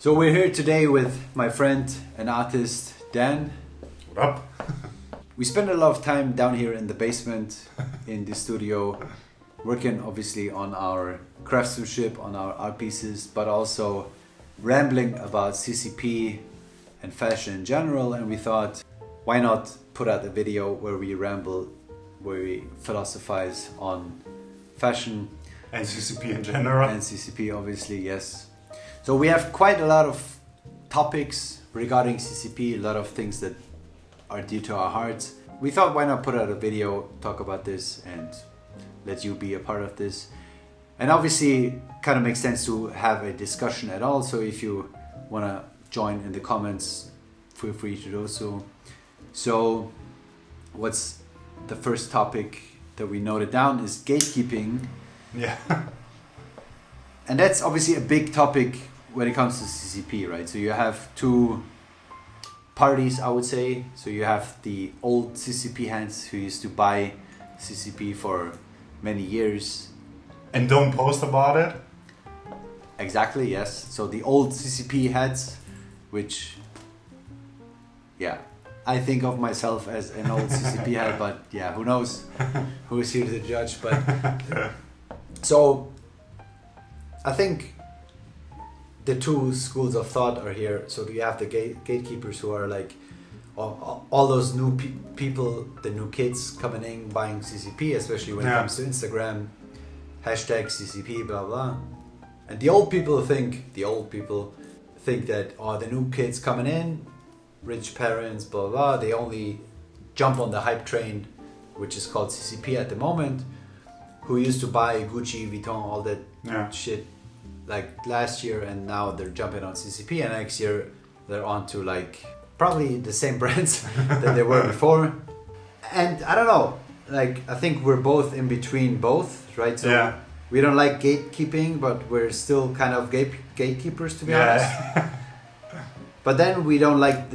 So we're here today with my friend and artist Dan. What up? We spend a lot of time down here in the basement in the studio, working obviously on our craftsmanship, on our art pieces, but also rambling about CCP and fashion in general. And we thought, why not put out a video where we ramble, where we philosophize on fashion. And CCP in general. And CCP, obviously, yes. So we have quite a lot of topics regarding CCP, a lot of things that are dear to our hearts. We thought, why not put out a video, talk about this, and let you be a part of this. And obviously, kind of makes sense to have a discussion at all. So if you want to join in the comments, feel free to do so. So what's the first topic that we noted down is gatekeeping. Yeah. And that's obviously a big topic when it comes to CCP, right? So you have two parties, I would say. So you have the old CCP hands who used to buy CCP for many years. And don't post about it? Exactly, yes. So the old CCP heads, which, yeah, I think of myself as an old CCP head, but yeah, who knows who is here to judge. But so I think the two schools of thought are here. So you have the gatekeepers who are like all those new people, the new kids coming in buying CCP, especially when it comes to Instagram, hashtag CCP, blah blah. And the old people think that the new kids coming in, rich parents, blah blah, they only jump on the hype train, which is called CCP at the moment, who used to buy Gucci, Vuitton, all that shit like last year, and now they're jumping on CCP, and next year they're on to like probably the same brands that they were before. And I don't know, like I think we're both in between both, right? So we don't like gatekeeping, but we're still kind of gatekeepers, to be honest. But then we don't like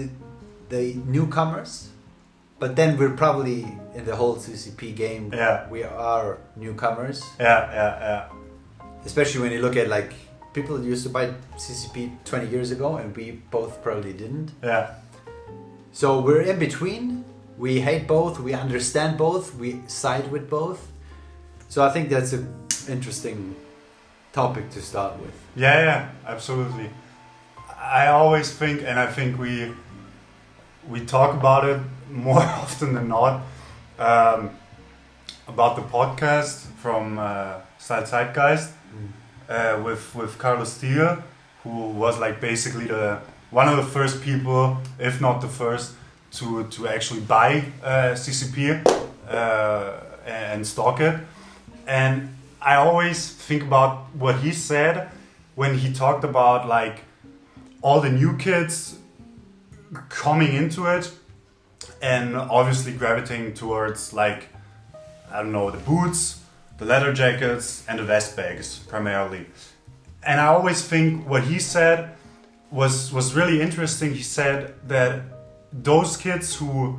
the newcomers, but then we're probably in the whole CCP game. We are newcomers. Especially when you look at like people used to buy CCP 20 years ago, and we both probably didn't. So we're in between. We hate both. We understand both. We side with both. So I think that's an interesting topic to start with. Yeah, absolutely. I always think, and I think we talk about it more often than not, about the podcast from Style Zeitgeist with Carlos Steele, who was like basically one of the first people, if not the first, to actually buy CCP and stock it. And I always think about what he said when he talked about like all the new kids coming into it and obviously gravitating towards like, I don't know, the boots, the leather jackets and the vest bags primarily. And I always think what he said was really interesting. He said that those kids who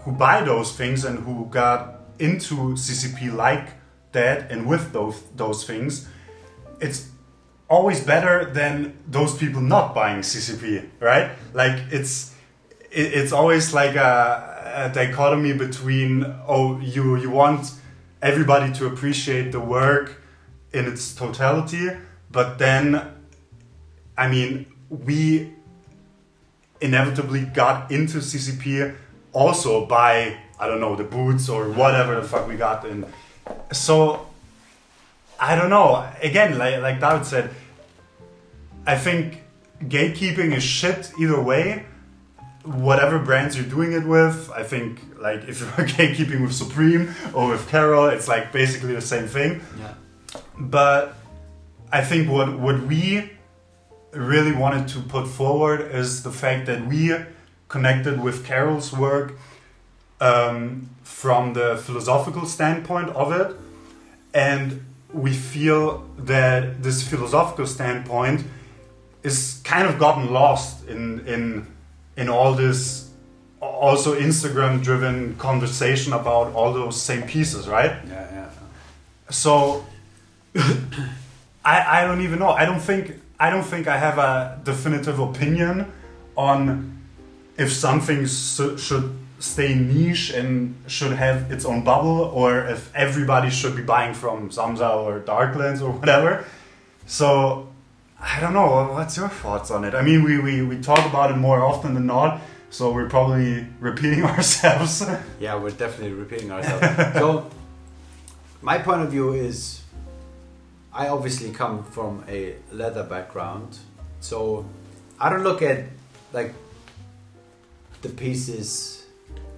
buy those things and who got into CCP like that and with those things, it's always better than those people not buying CCP, right? Like it's always like a dichotomy between you want everybody to appreciate the work in its totality, but then I mean we inevitably got into CCP also by, I don't know, the boots or whatever the fuck we got in. So I don't know, again, like David said, I think gatekeeping is shit either way, whatever brands you're doing it with. I think like if you're gatekeeping with Supreme or with Carol, it's like basically the same thing. But I think what we really wanted to put forward is the fact that we connected with Carol's work from the philosophical standpoint of it, and we feel that this philosophical standpoint is kind of gotten lost in all this also Instagram driven conversation about all those same pieces, right? Yeah. So I don't even know. I don't think I don't think I have a definitive opinion on if something should stay niche and should have its own bubble, or if everybody should be buying from Samsa or Darklands or whatever. So I don't know. What's your thoughts on it? I mean, we talk about it more often than not, so we're probably repeating ourselves. Yeah, we're definitely repeating ourselves. So my point of view is, I obviously come from a leather background, so I don't look at like the pieces,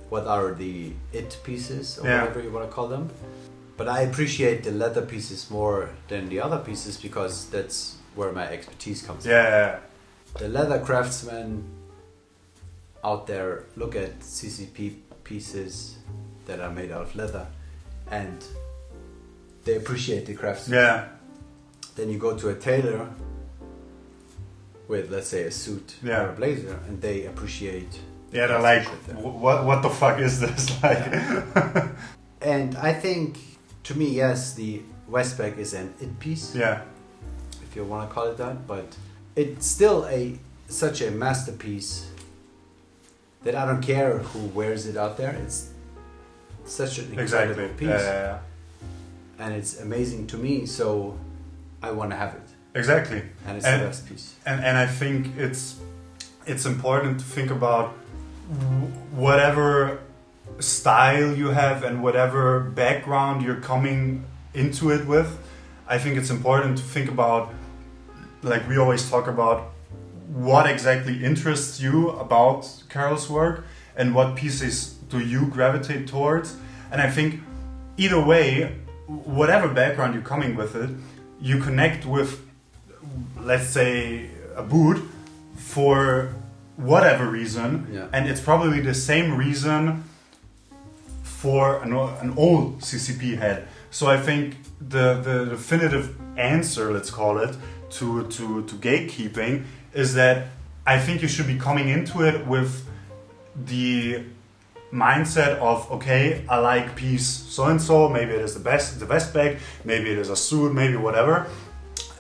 what are the it pieces or whatever you want to call them, but I appreciate the leather pieces more than the other pieces because that's where my expertise comes from. Yeah. The leather craftsmen out there look at CCP pieces that are made out of leather and they appreciate the craftsman. Yeah. Then you go to a tailor with, let's say, a suit or a blazer, and they appreciate. Yeah, they're like, what the fuck is this? Like, and I think, to me, yes, the Westpac is an it piece. Yeah. If you want to call it that, but it's still such a masterpiece that I don't care who wears it out there. It's such an incredible piece, and it's amazing to me. So I want to have it. Exactly. And it's the best piece. And I think it's important to think about whatever style you have and whatever background you're coming into it with. I think it's important to think about, like we always talk about, what exactly interests you about Carol's work and what pieces do you gravitate towards. And I think either way, whatever background you're coming with it, you connect with, let's say, a boot for whatever reason, and it's probably the same reason for an old CCP head. So I think the definitive answer, let's call it, to gatekeeping is that I think you should be coming into it with the mindset of, okay, I like piece so and so, maybe it is the vest bag, maybe it is a suit, maybe whatever.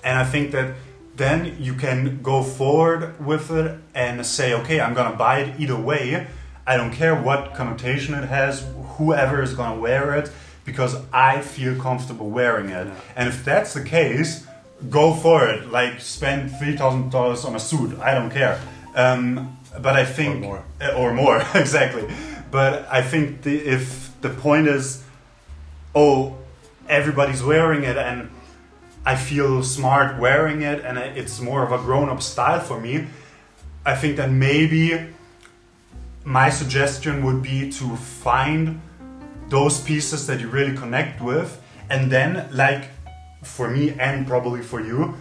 And I think that then you can go forward with it and say, okay, I'm gonna buy it either way. I don't care what connotation it has, whoever is gonna wear it, because I feel comfortable wearing it. And if that's the case, go for it. Like, spend $3,000 on a suit. I don't care. But I think or more exactly. But I think if the point is, oh, everybody's wearing it and I feel smart wearing it and it's more of a grown-up style for me, I think that maybe my suggestion would be to find those pieces that you really connect with, and then, like for me and probably for you,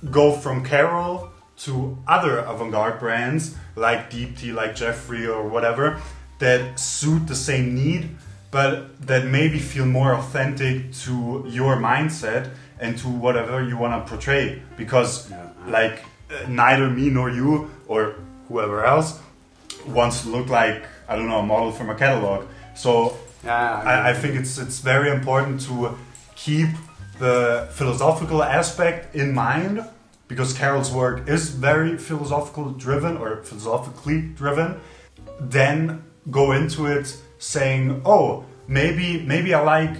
go from Carol to other avant-garde brands like Deep Tea, like Jeffrey or whatever, that suit the same need, but that maybe feel more authentic to your mindset and to whatever you want to portray. Because neither me nor you or whoever else wants to look like, I don't know, a model from a catalog. So I think it's very important to keep the philosophical aspect in mind, because Carol's work is very philosophically driven. Then go into it saying, oh, maybe I like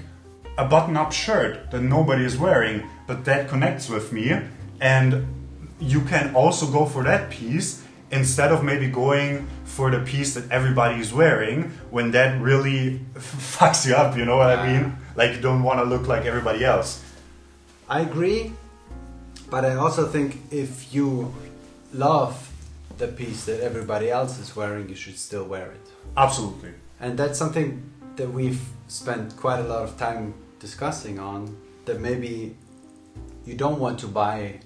a button-up shirt that nobody is wearing, but that connects with me, and you can also go for that piece instead of maybe going for the piece that everybody is wearing, when that really fucks you up, you know what I mean? Like, you don't want to look like everybody else. I agree, but I also think if you love the piece that everybody else is wearing, you should still wear it. Absolutely. And that's something that we've spent quite a lot of time discussing on, that maybe you don't want to buy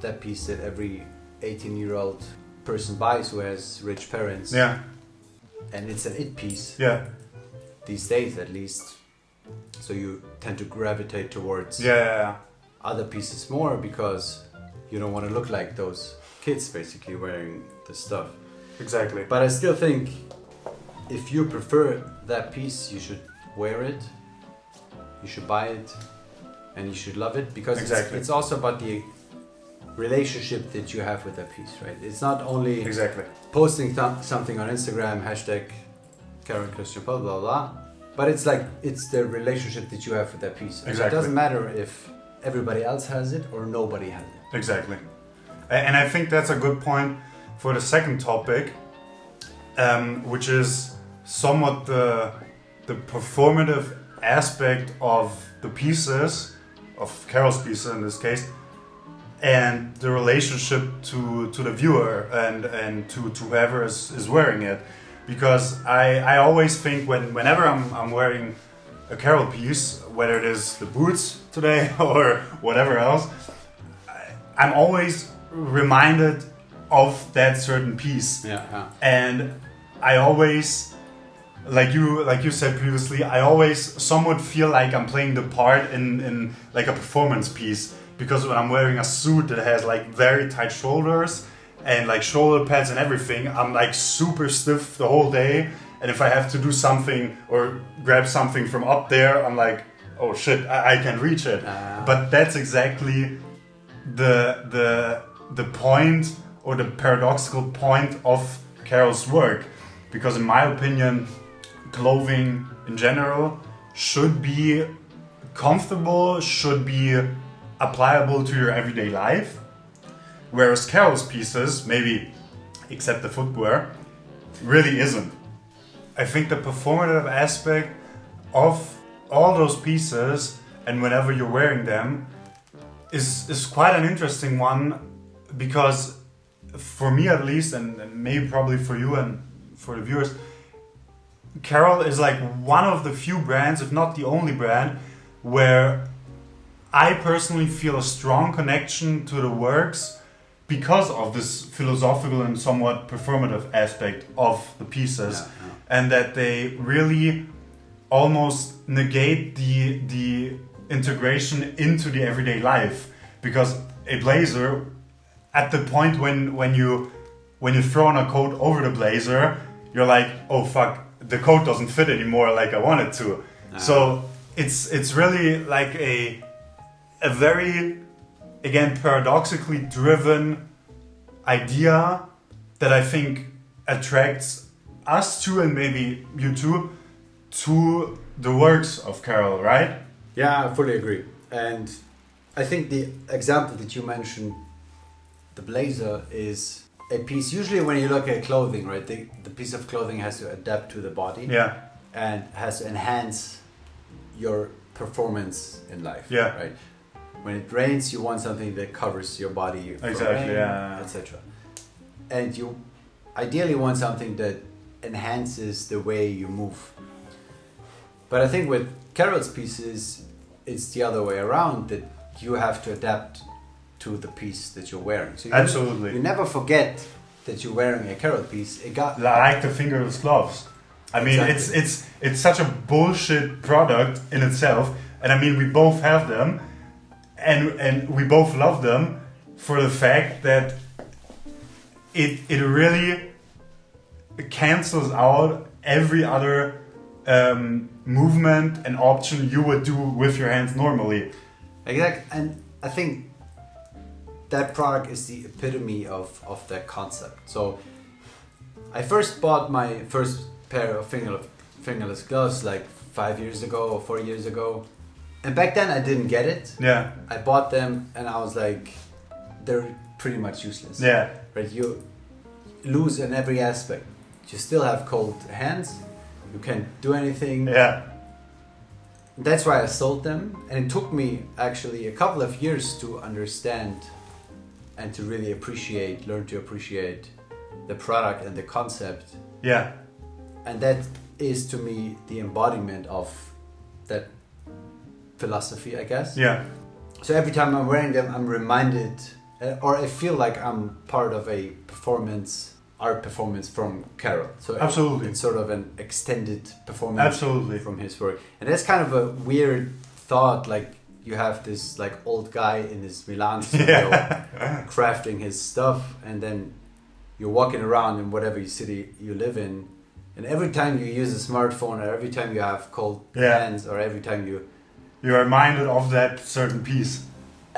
that piece that every 18-year-old person buys who has rich parents. Yeah. And it's an it piece. Yeah. These days, at least. So you tend to gravitate towards other pieces more because you don't want to look like those kids basically wearing the stuff. Exactly. But I still think if you prefer that piece, you should wear it, you should buy it, and you should love it, because it's also about the relationship that you have with that piece, right? It's not only Exactly. posting something on Instagram, hashtag Karen Christian, blah, blah, blah. But it's like, it's the relationship that you have with that piece. Exactly. It doesn't matter if everybody else has it or nobody has it. Exactly. And I think that's a good point for the second topic, which is somewhat the performative aspect of the pieces, of Carol's pieces in this case, and the relationship to the viewer and to whoever is wearing it. Because I always think whenever I'm wearing a Carol piece, whether it is the boots today or whatever else, I'm always reminded of that certain piece. Yeah. And I always, like you said previously, I always somewhat feel like I'm playing the part in like a performance piece. Because when I'm wearing a suit that has like very tight shoulders and like shoulder pads and everything, I'm like super stiff the whole day. And if I have to do something or grab something from up there, I'm like, oh shit, I can reach it. But that's exactly the point or the paradoxical point of Carol's work. Because in my opinion, clothing in general should be comfortable, should be applicable to your everyday life. Whereas Carol's pieces, maybe except the footwear, really isn't. I think the performative aspect of all those pieces and whenever you're wearing them is quite an interesting one, because for me at least, and maybe probably for you and for the viewers, Carol is like one of the few brands, if not the only brand, where I personally feel a strong connection to the works because of this philosophical and somewhat performative aspect of the pieces, and that they really almost negate the integration into the everyday life. Because a blazer, at the point when you throw on a coat over the blazer, you're like, oh fuck, the coat doesn't fit anymore like I want it to. So it's really like a very, again, paradoxically driven idea that I think attracts us to, and maybe you too, to the works of Carol, right? Yeah, I fully agree. And I think the example that you mentioned, the blazer, is a piece. Usually when you look at clothing, right, the piece of clothing has to adapt to the body. Yeah. And has to enhance your performance in life. Yeah. Right? When it rains, you want something that covers your body, exactly, yeah, etc. And you ideally want something that enhances the way you move. But I think with Carol's pieces, it's the other way around, that you have to adapt to the piece that you're wearing. So absolutely, you never forget that you're wearing a Carol piece. It got like the fingerless gloves. I mean, exactly. it's such a bullshit product in itself, and I mean we both have them. And we both love them for the fact that it really cancels out every other movement and option you would do with your hands normally. Exactly, and I think that product is the epitome of that concept. So I first bought my first pair of fingerless gloves like 5 years ago or 4 years ago. And back then I didn't get it. Yeah. I bought them and I was like, they're pretty much useless. Yeah. Right? You lose in every aspect. You still have cold hands. You can't do anything. Yeah. That's why I sold them. And it took me actually a couple of years to understand and to really learn to appreciate the product and the concept. Yeah. And that is to me the embodiment of that philosophy, I guess. Yeah. So every time I'm wearing them, I'm reminded, or I feel like I'm part of a art performance from Carol. So absolutely, it's sort of an extended performance. Absolutely. From his work, and that's kind of a weird thought. Like you have this like old guy in his Milan studio crafting his stuff, and then you're walking around in whatever city you live in, and every time you use a smartphone, or every time you have cold hands, or every time you're reminded of that certain piece.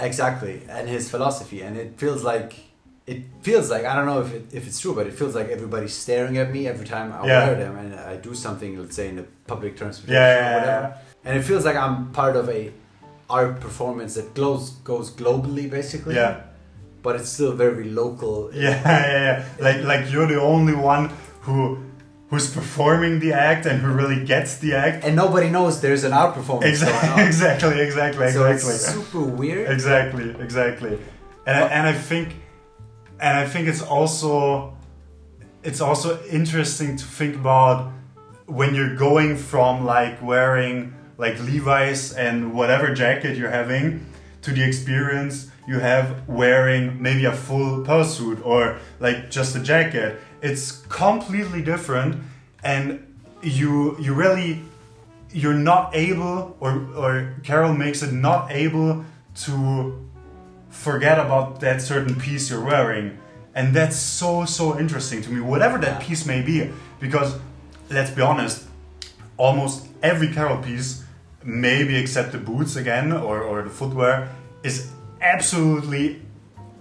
Exactly, and his philosophy, and it feels like I don't know if it's true, but it feels like everybody's staring at me every time I wear them, and I do something, let's say in the public transportation or whatever, and it feels like I'm part of a art performance that goes globally, basically. Yeah. But it's still very local. Yeah. Like you're the only one who's performing the act and who really gets the act, and nobody knows there's an art performance going on. Exactly. So it's super weird. Exactly. And I think it's also interesting to think about when you're going from like wearing like Levi's and whatever jacket you're having to the experience you have wearing maybe a full pursuit or like just a jacket. It's completely different, and you're not able, or Carol makes it not able to forget about that certain piece you're wearing, and that's so interesting to me, whatever that piece may be, because let's be honest, almost every Carol piece, maybe except the boots again or the footwear, is absolutely,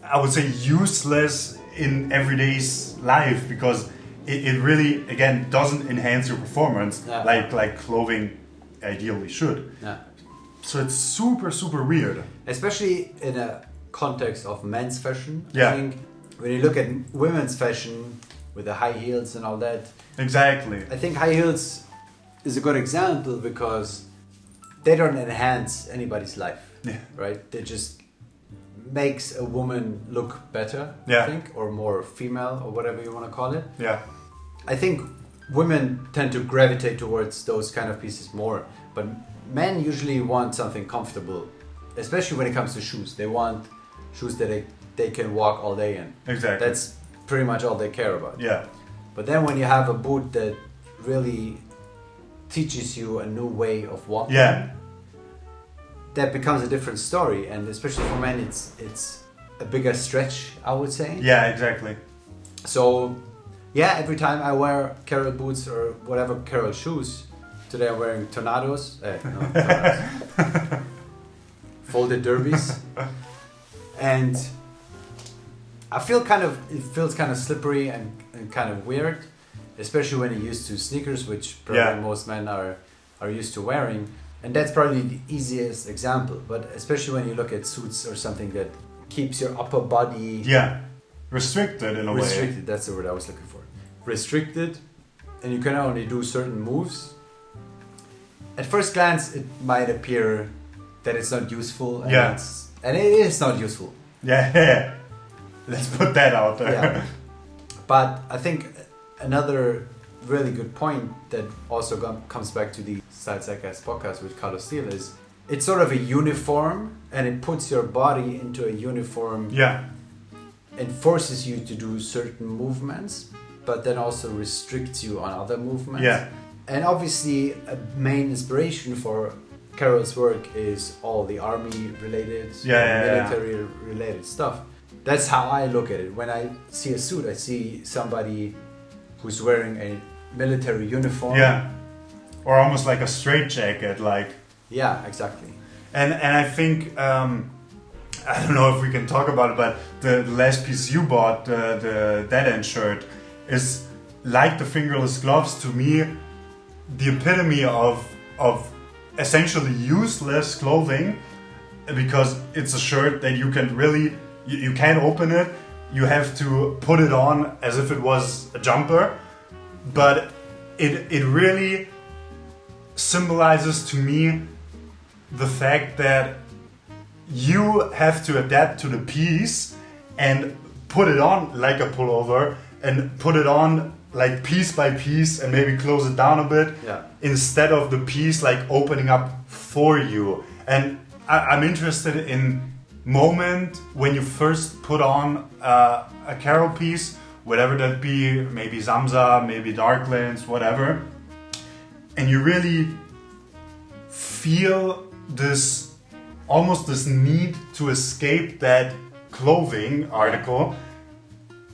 I would say, useless in everyday's life, because it really, again, doesn't enhance your performance like clothing ideally should. Yeah. So it's super weird. Especially in a context of men's fashion. Yeah. I think when you look at women's fashion with the high heels and all that. Exactly. I think high heels is a good example because they don't enhance anybody's life. Yeah. Right? They just makes a woman look better, Yeah. I think, or more female, or whatever you want to call it. Yeah. I think women tend to gravitate towards those kind of pieces more, but men usually want something comfortable, especially when it comes to shoes. They want shoes that they can walk all day in. Exactly. That's pretty much all they care about. Yeah. But then when you have a boot that really teaches you a new way of walking, Yeah. that becomes a different story, and especially for men, it's a bigger stretch, I would say. Yeah, exactly. So, yeah, every time I wear Carol boots or whatever Carol shoes, today I'm wearing tornadoes, folded derbies, and it feels kind of slippery and kind of weird, especially when you're used to sneakers, which probably most men are used to wearing. And that's probably the easiest example, but especially when you look at suits or something that keeps your upper body restricted in a way. Restricted, that's the word I was looking for. Restricted, and you can only do certain moves. At first glance, it might appear that it's not useful, and and it is not useful. Yeah. Let's put that out there. Yeah. But I think another really good point that also comes back to the Style Zeitgeist podcast with Carlos Steele is it's sort of a uniform, and it puts your body into a uniform and forces you to do certain movements, but then also restricts you on other movements. Yeah. And obviously a main inspiration for Carol's work is all the army related, military related stuff. That's how I look at it. When I see a suit, I see somebody who's wearing a military uniform. Yeah. Or almost like a straitjacket, like. Yeah, exactly. And I think I don't know if we can talk about it, but the last piece you bought, the dead end shirt, is like the fingerless gloves to me, the epitome of essentially useless clothing, because it's a shirt that you can really you can't open it. You have to put it on as if it was a jumper, but it really symbolizes to me the fact that you have to adapt to the piece and put it on like a pullover and put it on like piece by piece and maybe close it down a bit instead of the piece like opening up for you. And I'm interested in moment when you first put on a Carol piece, whatever that be, maybe Zamza, maybe Darklands, whatever, and you really feel this almost this need to escape that clothing article,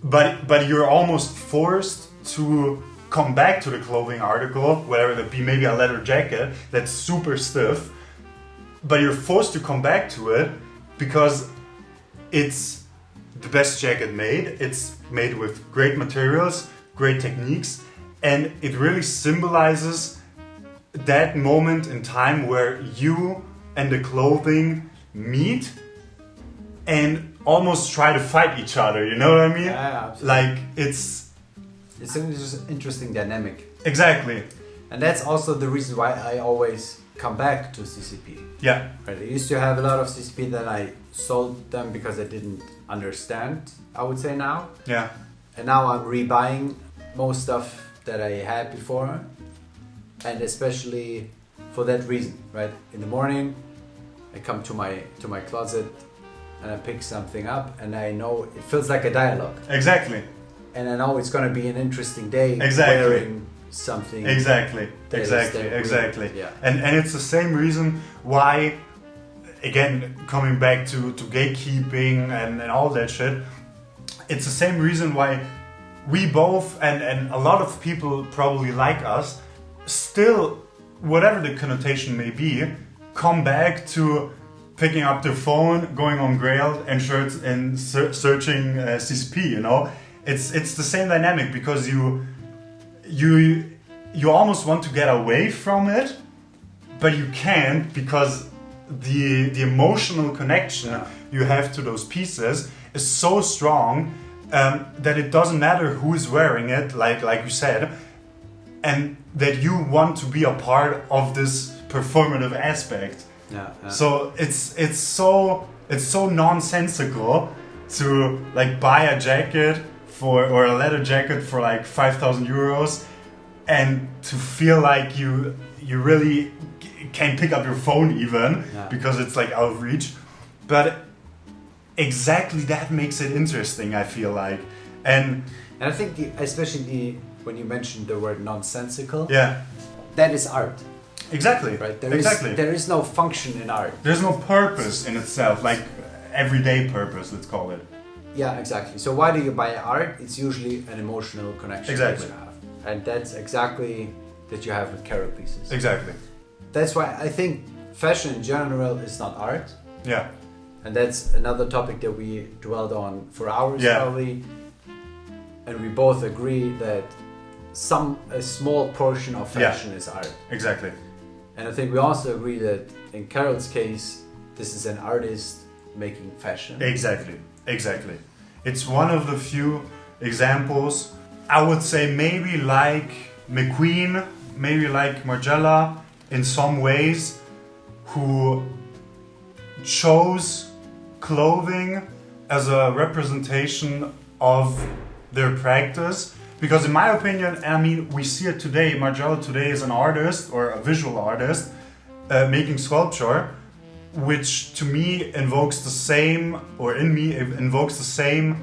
but you're almost forced to come back to the clothing article, whatever that be, maybe a leather jacket that's super stiff, but you're forced to come back to it because it's the best jacket made. It's made with great materials, great techniques, and it really symbolizes that moment in time where you and the clothing meet and almost try to fight each other, you know what I mean? Yeah, absolutely. Like it's an interesting dynamic. exactly. And that's also the reason why I always come back to CCP. Yeah. Right? I used to have a lot of CCP that I sold them because I didn't understand, I would say now. Yeah. And now I'm rebuying most stuff that I had before. And especially for that reason, right? In the morning, I come to my closet and I pick something up and I know it feels like a dialogue. Exactly. And I know it's going to be an interesting day Exactly. wearing something. Exactly. that is Exactly. that Exactly. Yeah. And it's the same reason why, again, coming back to gatekeeping and all that shit, it's the same reason why we both and a lot of people probably like us still, whatever the connotation may be, come back to picking up their phone, going on Grail and shirts and searching CCP, you know? It's the same dynamic because you almost want to get away from it, but you can't because the emotional connection you have to those pieces is so strong that it doesn't matter who is wearing it, like you said, and that you want to be a part of this performative aspect. Yeah. So it's so nonsensical to like buy a jacket or a leather jacket for like 5,000 euros and to feel like you really can't pick up your phone even because it's like out of reach. But exactly that makes it interesting, I feel like. And I think especially when you mentioned the word nonsensical, yeah, that is art. Exactly. Right? There is no function in art. There's no purpose in itself, like everyday purpose, let's call it. Yeah, exactly. So why do you buy art? It's usually an emotional connection Exactly. that you have. And that's exactly that you have with Carol pieces. Exactly. That's why I think fashion in general is not art. Yeah. And that's another topic that we dwelled on for hours probably. And we both agree that a small portion of fashion is art. Exactly. And I think we also agree that in Carol's case, this is an artist making fashion. Exactly. Exactly. It's one of the few examples, I would say maybe like McQueen, maybe like Margiela in some ways, who chose clothing as a representation of their practice. Because in my opinion, I mean, we see it today, Margiela today is an artist or a visual artist making sculpture, which to me invokes the same, or in me invokes the same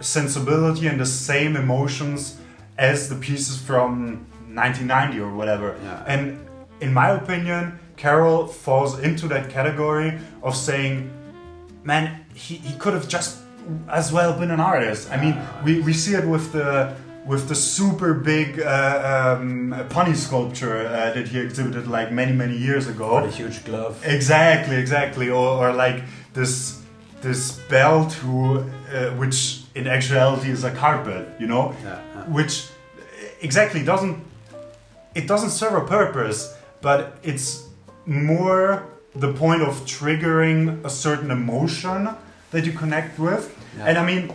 sensibility and the same emotions as the pieces from 1990 or whatever. Yeah. And in my opinion, Carol falls into that category of saying, man, he could have just as well been an artist. I mean, we see it with the super big pony sculpture that he exhibited like many years ago. The huge glove. Exactly. Or like this belt which in actuality is a carpet, you know, which exactly doesn't serve a purpose, but it's more the point of triggering a certain emotion that you connect with. And I mean,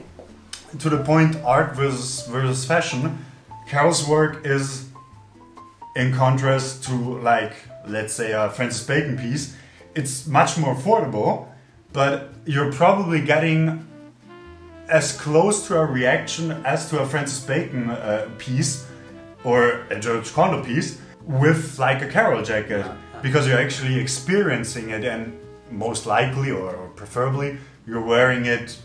to the point art versus fashion, Carol's work is, in contrast to like, let's say a Francis Bacon piece, it's much more affordable, but you're probably getting as close to a reaction as to a Francis Bacon piece or a George Condo piece with like a Carol jacket, because you're actually experiencing it, and most likely or preferably you're wearing it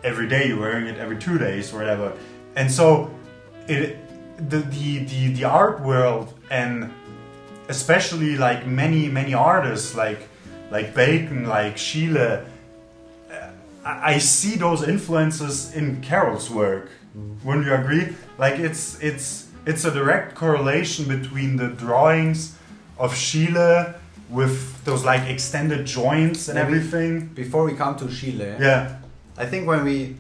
every day, you're wearing it every 2 days or whatever. And so the art world, and especially like many artists like Bacon, like Schiele, I see those influences in Carol's work. Wouldn't you agree? Like it's a direct correlation between the drawings of Schiele with those like extended joints and Maybe everything. Before we come to Chile, Yeah, I think when we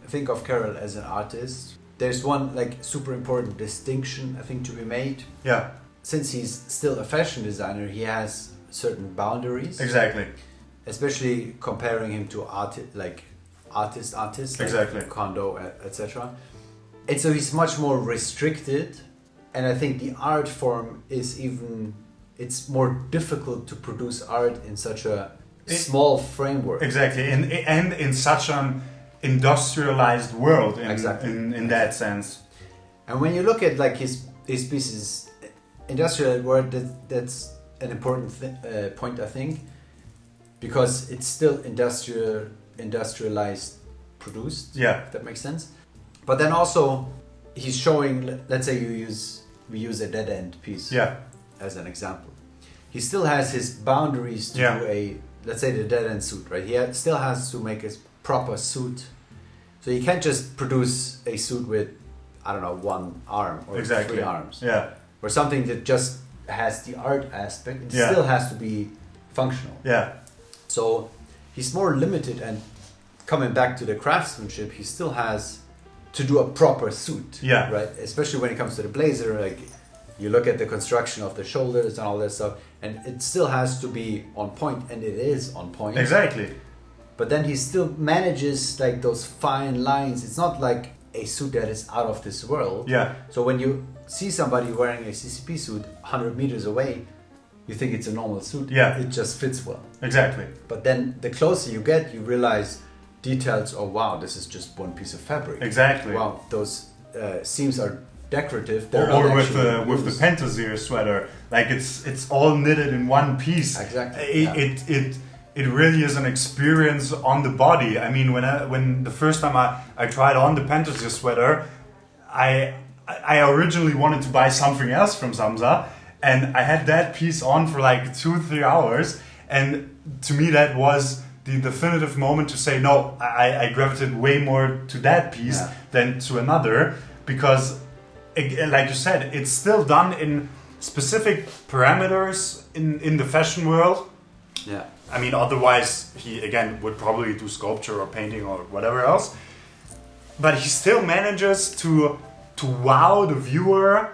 think of Carol as an artist, there's one like super important distinction I think to be made. yeah, Since he's still a fashion designer, he has certain boundaries. exactly. Especially comparing him to artists like Exactly. Kondo, etc. And so he's much more restricted, and I think the art form is even, it's more difficult to produce art in such a small framework. Exactly, and in such an industrialized world Exactly. in that sense. And when you look at like his pieces, industrial world, that's an important point, I think, because it's still industrialized, produced. Yeah. If that makes sense. But then also he's showing, let's say we use a dead end piece, Yeah, as an example. He still has his boundaries to Yeah. do let's say the dead end suit, right? He still has to make a proper suit. So you can't just produce a suit with, I don't know, one arm or exactly. 3 arms. Yeah, Or something that just has the art aspect. It Yeah. still has to be functional. yeah, So he's more limited, and coming back to the craftsmanship, he still has to do a proper suit. Yeah. Right? Especially when it comes to the blazer, like you look at the construction of the shoulders and all that stuff, and it still has to be on point, and it is on point. exactly. But then he still manages like those fine lines. It's not like a suit that is out of this world. Yeah, So when you see somebody wearing a CCP suit 100 meters away, you think it's a normal suit. Yeah. It just fits well. exactly. But then the closer you get, you realize details. Oh wow, this is just one piece of fabric. Exactly. Wow, those seams are decorative. Or, They're not with actually the loose. Pentazir sweater, like it's all knitted in one piece. Exactly, It, yeah. it really is an experience on the body. I mean, when the first time I tried on the Pentazir sweater, I originally wanted to buy something else from Samsa, and I had that piece on for like 2-3 hours, and to me that was the definitive moment to say no. I gravitated way more to that piece Yeah. than to another, because like you said, it's still done in specific parameters in the fashion world. Yeah. I mean, otherwise he again would probably do sculpture or painting or whatever else. But he still manages to wow the viewer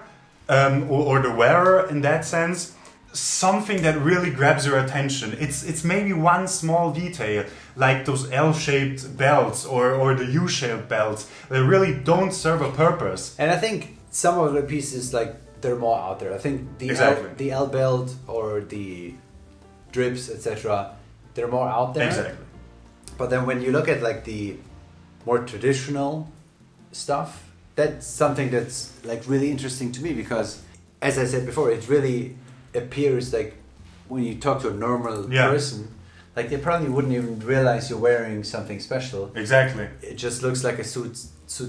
or the wearer in that sense. Something that really grabs your attention. It's maybe one small detail, like those L-shaped belts or the U-shaped belts. They really don't serve a purpose. And I think some of the pieces, like, they're more out there. I think the Exactly. the L belt or the drips, etc., they're more out there. Exactly. But then when you look at like the more traditional stuff, that's something that's like really interesting to me, because as I said before, it really appears like when you talk to a normal Yeah. person, like they probably wouldn't even realize you're wearing something special. Exactly. It just looks like a suit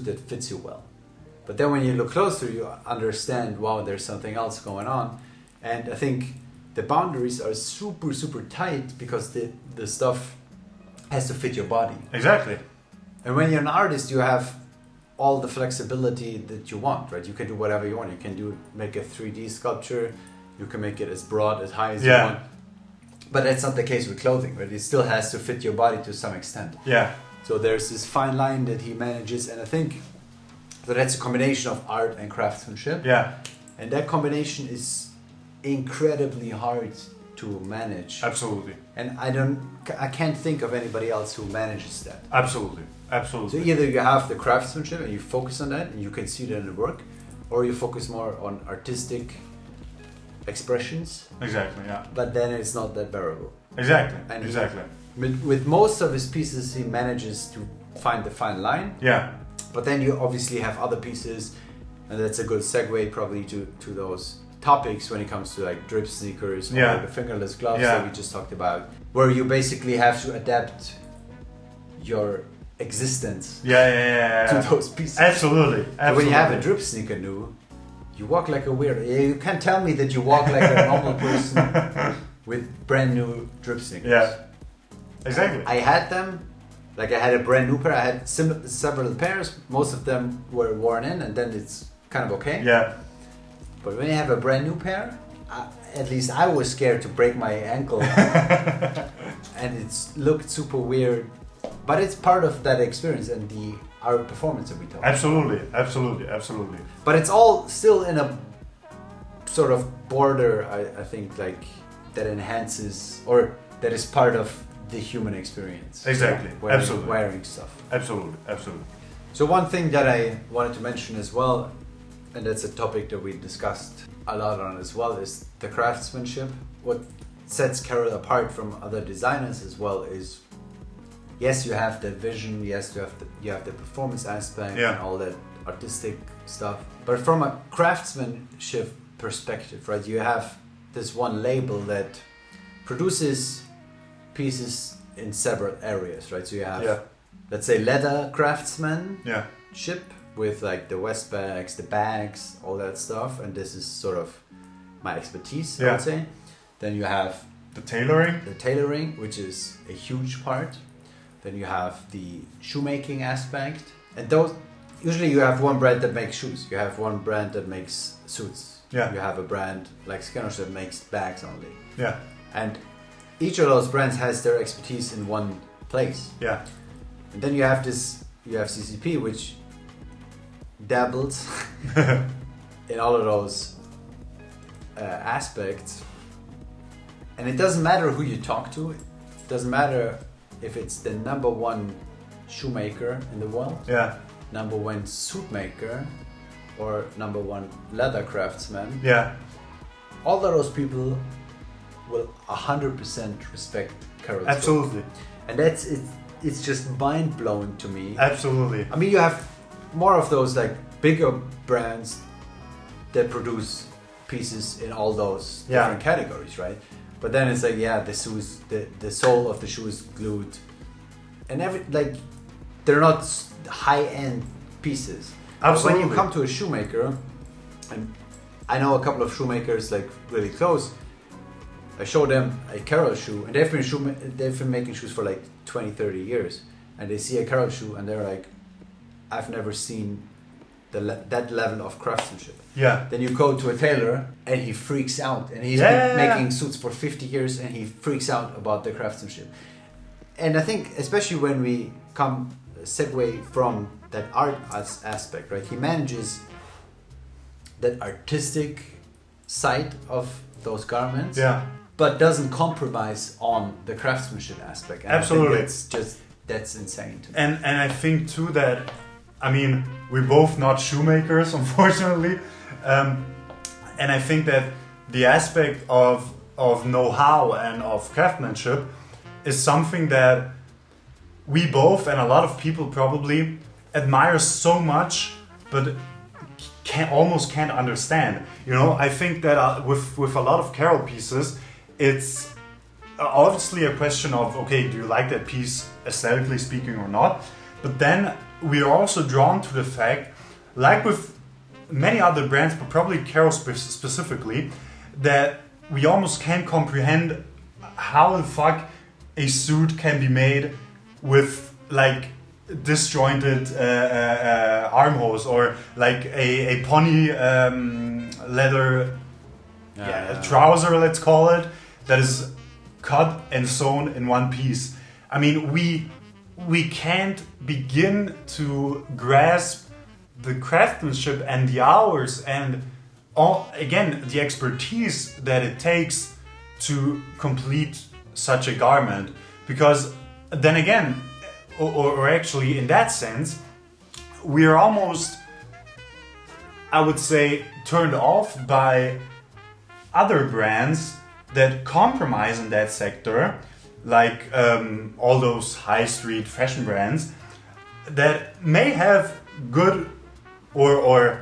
that fits you well. But then when you look closer, you understand, wow, there's something else going on. And I think the boundaries are super, super tight, because the stuff has to fit your body. Exactly. And when you're an artist, you have all the flexibility that you want, right? You can do whatever you want. You can make a 3D sculpture. You can make it as broad, as high as you Yeah. want. But that's not the case with clothing, right? It still has to fit your body to some extent. Yeah. So there's this fine line that he manages, and I think that that's a combination of art and craftsmanship. Yeah. And that combination is incredibly hard to manage. Absolutely. And I can't think of anybody else who manages that. Absolutely. So Absolutely. either you have the craftsmanship and you focus on that and you can see that in the work, or you focus more on artistic expressions, Exactly. Yeah. but then it's not that bearable. Exactly. And he- Exactly. With most of his pieces, he manages to find the fine line. Yeah. But then you obviously have other pieces, and that's a good segue probably to those topics when it comes to like drip sneakers or Yeah. the fingerless gloves Yeah. that we just talked about, where you basically have to adapt your existence Yeah. to those pieces. Absolutely. So Absolutely. when you have a drip sneaker new, you walk like a weirdo. You can't tell me that you walk like a normal person with brand new drip sneakers. Yeah. Exactly. I had them. Like I had a brand new pair. I had several pairs. Most of them were worn in, and then it's kind of okay. Yeah. But when you have a brand new pair, at least I was scared to break my ankle, and it's looked super weird. But it's part of that experience and our performance that we talk. Absolutely. But it's all still in a sort of border, I think, like that enhances or that is part of the human experience. Exactly. Wearing stuff. Absolutely. So one thing that I wanted to mention as well, and that's a topic that we discussed a lot on as well, is the craftsmanship. What sets Carol apart from other designers as well is, yes, you have the vision, yes, you have the performance aspect and all that artistic stuff. But from a craftsmanship perspective, right, you have this one label that produces pieces in several areas, right? So you have, let's say, leather craftsmanship with like the West bags, the bags, all that stuff. And this is sort of my expertise, I would say. Then you have the tailoring, which is a huge part. Then you have the shoemaking aspect. And those, usually you have one brand that makes shoes. You have one brand that makes suits. Yeah. You have a brand like Skenosh that makes bags only. Yeah. And each of those brands has their expertise in one place. Yeah. And then you have CCP, which dabbles in all of those aspects. And it doesn't matter who you talk to. It doesn't matter if it's the number one shoemaker in the world, number one suit maker, or number one leather craftsman. Yeah. All of those people will 100% respect Carol's Absolutely. work. And that's it. It's just mind blowing to me. Absolutely. I mean, you have more of those like bigger brands that produce pieces in all those different categories, right? But then it's like, the shoes, the sole of the shoe is glued, and they're not high end pieces. Absolutely. When you come to a shoemaker, and I know a couple of shoemakers like really close, I show them a Carol shoe, and they've been making shoes for like 20, 30 years, and they see a Carol shoe and they're like, I've never seen that level of craftsmanship. Yeah. Then you go to a tailor and he freaks out, and he's been making suits for 50 years and he freaks out about the craftsmanship. And I think especially when we segue from that art aspect, right? He manages that artistic side of those garments, but doesn't compromise on the craftsmanship aspect. And Absolutely. I think that's insane to me. And I think too that, I mean, we're both not shoemakers, unfortunately. And I think that the aspect of know-how and of craftsmanship is something that we both and a lot of people probably admire so much, but almost can't understand. You know, I think that with a lot of Carol pieces, it's obviously a question of, okay, do you like that piece aesthetically speaking or not? But then we are also drawn to the fact, like with many other brands, but probably Carol specifically, that we almost can't comprehend how the fuck a suit can be made with like disjointed armholes, or like a pony leather trouser, let's call it, that is cut and sewn in one piece. I mean, we can't begin to grasp the craftsmanship and the hours and the expertise that it takes to complete such a garment. Because then again, or actually in that sense, we are almost, I would say, turned off by other brands that compromise in that sector, like all those high street fashion brands that may have good or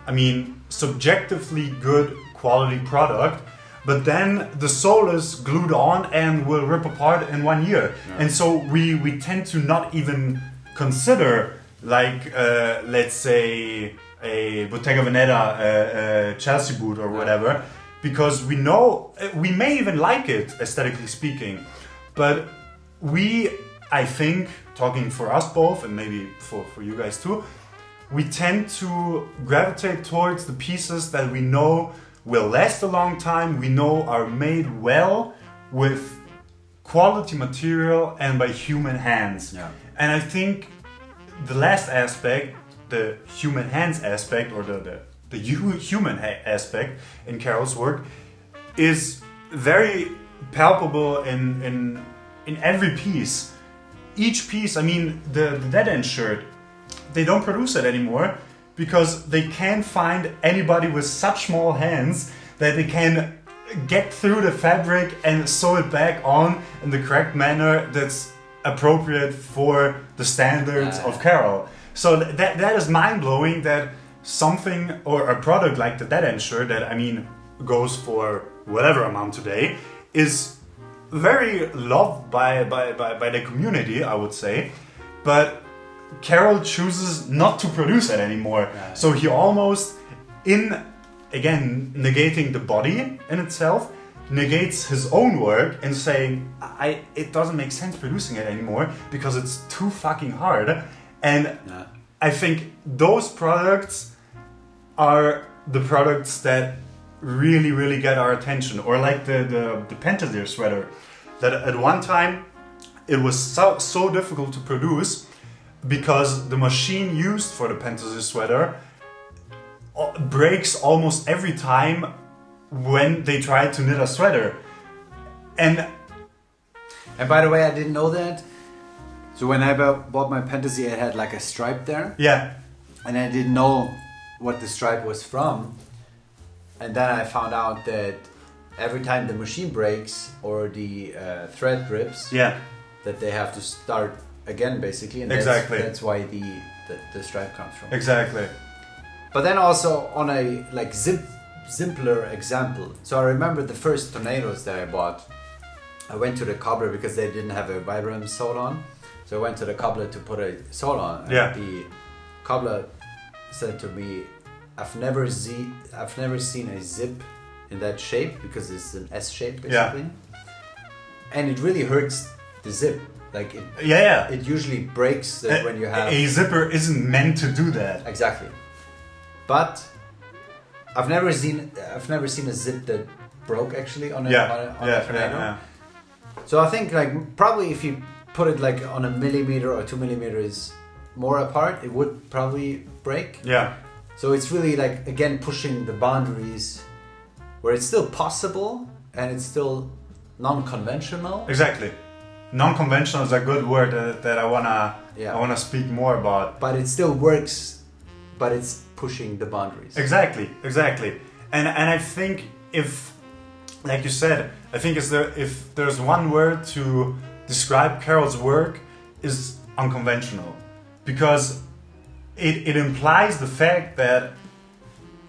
I mean subjectively good quality product, but then the sole is glued on and will rip apart in 1 year. And so we tend to not even consider, like let's say a Bottega Veneta Chelsea boot or whatever, because we know we may even like it aesthetically speaking, but I think, talking for us both and maybe for you guys too, we tend to gravitate towards the pieces that we know will last a long time, we know are made well with quality material and by human hands. Yeah. And I think the last aspect, the human hands aspect, or the human aspect in Carol's work is very palpable in every piece. Each piece, I mean, the dead end shirt, they don't produce it anymore because they can't find anybody with such small hands that they can get through the fabric and sew it back on in the correct manner that's appropriate for the standards of Carol. So that is mind-blowing that something or a product like the dead end shirt that, I mean, goes for whatever amount today is very loved by the community, I would say, but Carol chooses not to produce it anymore. Yeah. So he almost, again, negating the body in itself, negates his own work and saying, it doesn't make sense producing it anymore because it's too fucking hard. And I think those products are the products that really, really get our attention. Or like the Pentazir sweater, that at one time it was so difficult to produce because the machine used for the Pentazir sweater breaks almost every time when they try to knit a sweater. And by the way, I didn't know that. So when I bought my Pentazir, it had like a stripe there. Yeah. And I didn't know what the stripe was from. And then I found out that every time the machine breaks or the thread rips, that they have to start again, basically. And that's why the stripe comes from. Exactly. But then also on a like simpler example. So I remember the first tornadoes that I bought. I went to the cobbler because they didn't have a Vibram sewed on. So I went to the cobbler to put a sewed on. And the cobbler said to me, I've never seen a zip in that shape because it's an S shape basically. And it really hurts the zip. Like it usually breaks when you have a zipper isn't meant to do that. Exactly. But I've never seen a zip that broke actually on a tornado. So I think like probably if you put it like on a millimeter or 2 millimeters more apart, it would probably break. Yeah. So it's really like again pushing the boundaries where it's still possible and it's still non-conventional. Exactly. Non-conventional is a good word that I wanna speak more about. But it still works, but it's pushing the boundaries. Exactly. And I think if, like you said, I think if there's one word to describe Carol's work is unconventional, because it implies the fact that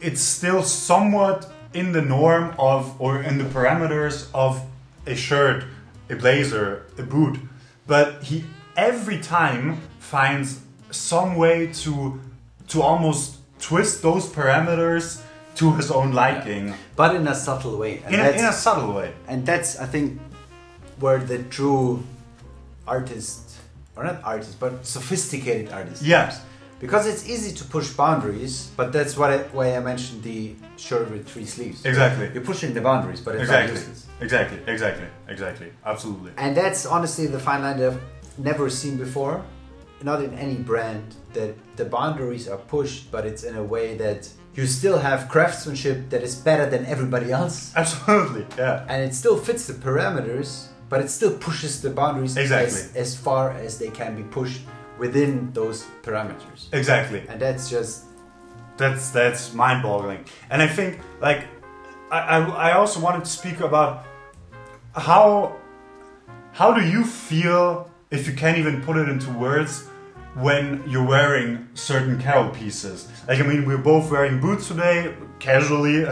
it's still somewhat in the norm of, or in the parameters of a shirt, a blazer, a boot, but he every time finds some way to almost twist those parameters to his own liking. But in a subtle way. And in a subtle way. And that's, I think, where the true artist, or not artist, but sophisticated artist comes. Because it's easy to push boundaries, but that's why I mentioned the shirt with 3 sleeves. Exactly. You're pushing the boundaries, but it's not useless. Exactly. Absolutely. And that's honestly the fine line that I've never seen before. Not in any brand, that the boundaries are pushed, but it's in a way that you still have craftsmanship that is better than everybody else. Absolutely, yeah. And it still fits the parameters, but it still pushes the boundaries as far as they can be pushed within those parameters. Exactly. And that's just... That's mind-boggling. And I think, like, I also wanted to speak about how do you feel, if you can't even put it into words, when you're wearing certain Carol pieces. Like, I mean, we're both wearing boots today, casually,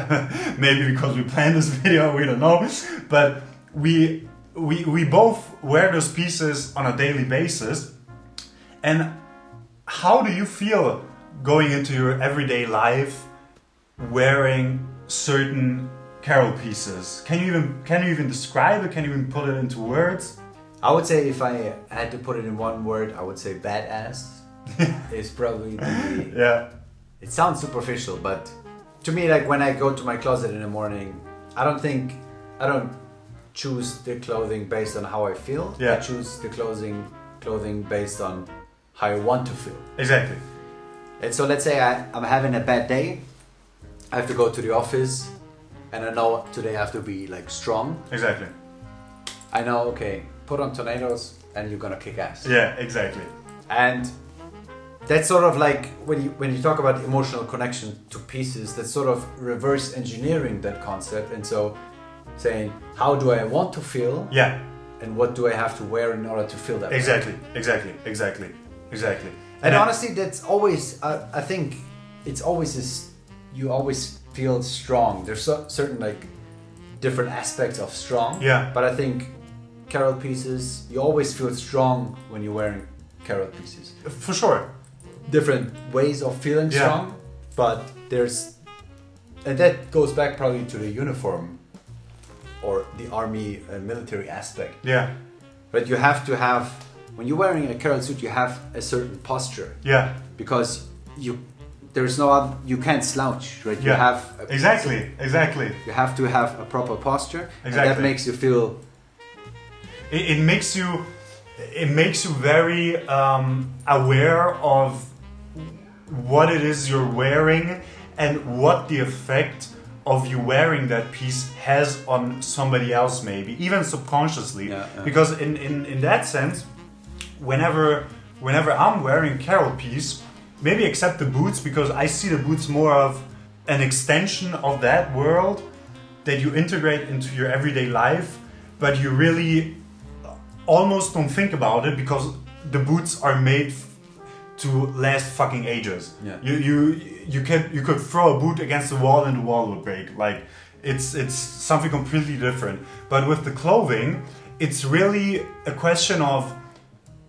maybe because we planned this video, we don't know, but we both wear those pieces on a daily basis. And how do you feel going into your everyday life wearing certain Carol pieces? Can you even describe it? Can you even put it into words? I would say if I had to put it in one word, I would say badass. Is probably the... Yeah. It sounds superficial, but to me, like when I go to my closet in the morning, I don't choose the clothing based on how I feel. Yeah. I choose the clothing based on how I want to feel. Exactly. And so let's say I'm having a bad day. I have to go to the office, and I know today I have to be like strong. Exactly. I know, okay, put on tornadoes and you're gonna kick ass. Yeah, exactly. And that's sort of like when you talk about emotional connection to pieces, that's sort of reverse engineering that concept, and so saying how do I want to feel, Yeah. and what do I have to wear in order to feel that way. Exactly. And honestly, that's always I think it's always this, you always feel strong. There's certain like different aspects of strong. Yeah. But I think carol pieces, you always feel strong when you're wearing carol pieces. For sure. Different ways of feeling Yeah. strong, but and that goes back probably to the uniform or the army military aspect. Yeah. But you have to have, when you're wearing a carol suit, you have a certain posture, Yeah. because you can't slouch, right? You Yeah. have Exactly. You have to have a proper posture, and Exactly. that makes you feel. It makes you very aware of what it is you're wearing and what the effect of you wearing that piece has on somebody else, maybe even subconsciously. Yeah. Because in that sense, whenever I'm wearing carol piece, maybe except the boots, because I see the boots more of an extension of that world that you integrate into your everyday life, but you really almost don't think about it because the boots are made to last fucking ages. Yeah. You could throw a boot against the wall and the wall would break. Like it's something completely different. But with the clothing, it's really a question of,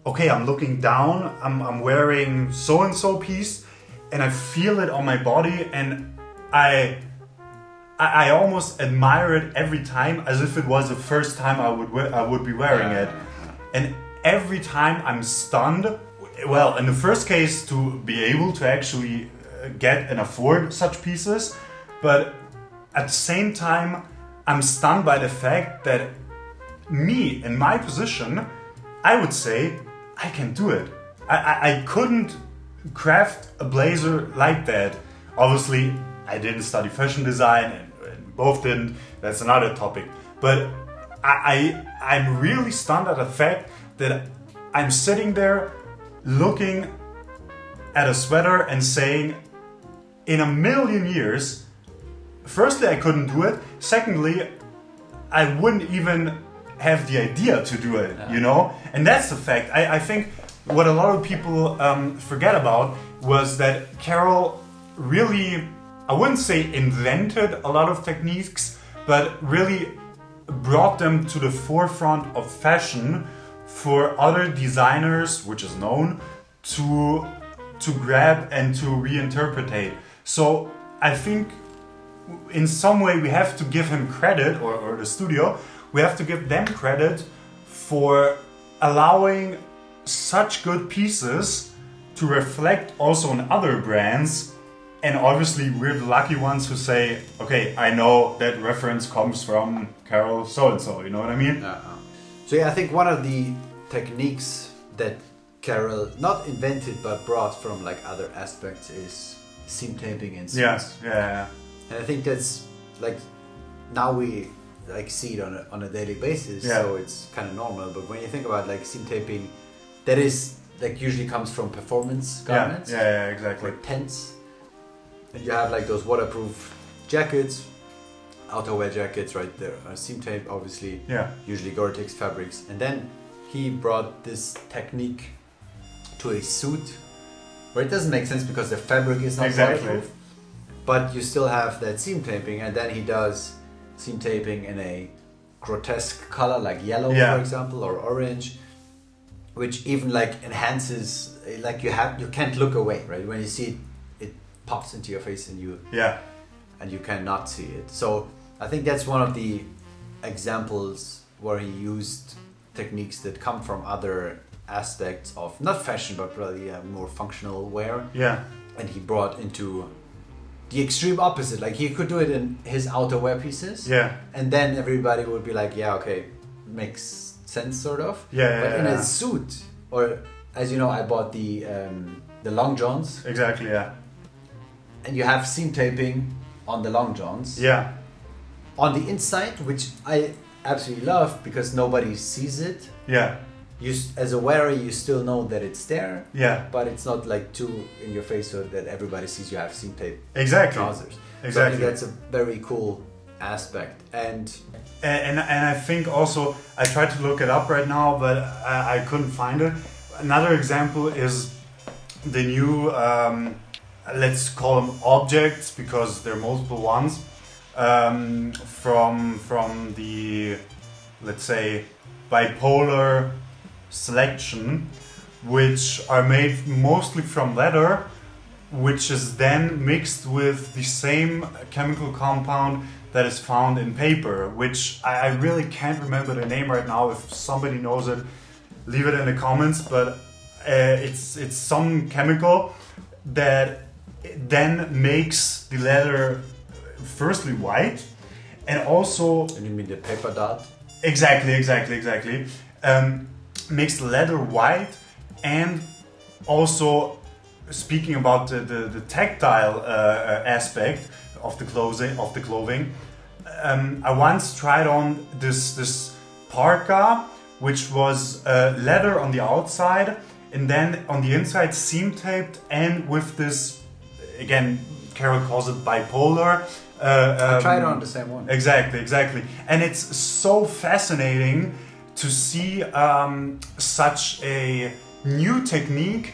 okay, I'm looking down, I'm wearing so and so piece, and I feel it on my body, and I almost admire it every time as if it was the first time I would be wearing it. And every time I'm stunned. Well, in the first case, to be able to actually get and afford such pieces, but at the same time, I'm stunned by the fact that me, in my position, I would say, I can do it. I couldn't craft a blazer like that. Obviously, I didn't study fashion design, and both didn't. That's another topic. But I'm really stunned at the fact that I'm sitting there looking at a sweater and saying, in a million years, firstly, I couldn't do it. Secondly, I wouldn't even have the idea to do it, you know? And that's the fact. I think what a lot of people forget about was that Carol really, I wouldn't say invented a lot of techniques, but really brought them to the forefront of fashion for other designers, which is known, to grab and to reinterpret. So I think in some way we have to give him credit, or the studio, we have to give them credit for allowing such good pieces to reflect also on other brands. And obviously we're the lucky ones who say, okay, I know that reference comes from Carol so-and-so, you know what I mean? So yeah, I think one of the techniques that Carol not invented but brought from like other aspects is seam taping and suits. Yeah. And I think that's like, now we like see it on a daily basis, so it's kind of normal. But when you think about like seam taping, that is like usually comes from performance garments. Yeah, exactly. Or tents. And you have like those waterproof jackets, outerwear jackets, right? There are seam tape, obviously. Yeah. Usually Gore-Tex fabrics. And then he brought this technique to a suit where it doesn't make sense because the fabric is not waterproof, but you still have that seam taping. And then he does seam taping in a grotesque color like yellow, for example, or orange, which even like enhances, like you can't look away, right? When you see it, it pops into your face and you cannot see it. So I think that's one of the examples where he used techniques that come from other aspects of not fashion but really more functional wear. Yeah. And he brought into the extreme opposite. Like he could do it in his outerwear pieces. Yeah. And then everybody would be like, yeah, okay, makes sense sort of. Yeah. But in a suit, or as you know, I bought the long johns. Exactly. Yeah. And you have seam taping on the long johns. Yeah. On the inside, which I absolutely love because nobody sees it. Yeah. You, as a wearer, you still know that it's there. Yeah. But it's not like too in your face so that everybody sees you have seam tape trousers. Exactly. So I think that's a very cool aspect. And I think also, I tried to look it up right now, but I couldn't find it. Another example is the new, let's call them objects because there are multiple ones, from the, let's say, bipolar selection, which are made mostly from leather, which is then mixed with the same chemical compound that is found in paper, which I really can't remember the name right now. If somebody knows it, leave it in the comments, but it's some chemical that then makes the leather firstly white, and also... And you mean the paper dot? Exactly. Makes the leather white, and also speaking about the tactile aspect of the clothing, I once tried on this parka, which was leather on the outside, and then on the inside seam taped, and with this, again, Carol calls it bipolar. I tried on the same one. Exactly. And it's so fascinating to see such a new technique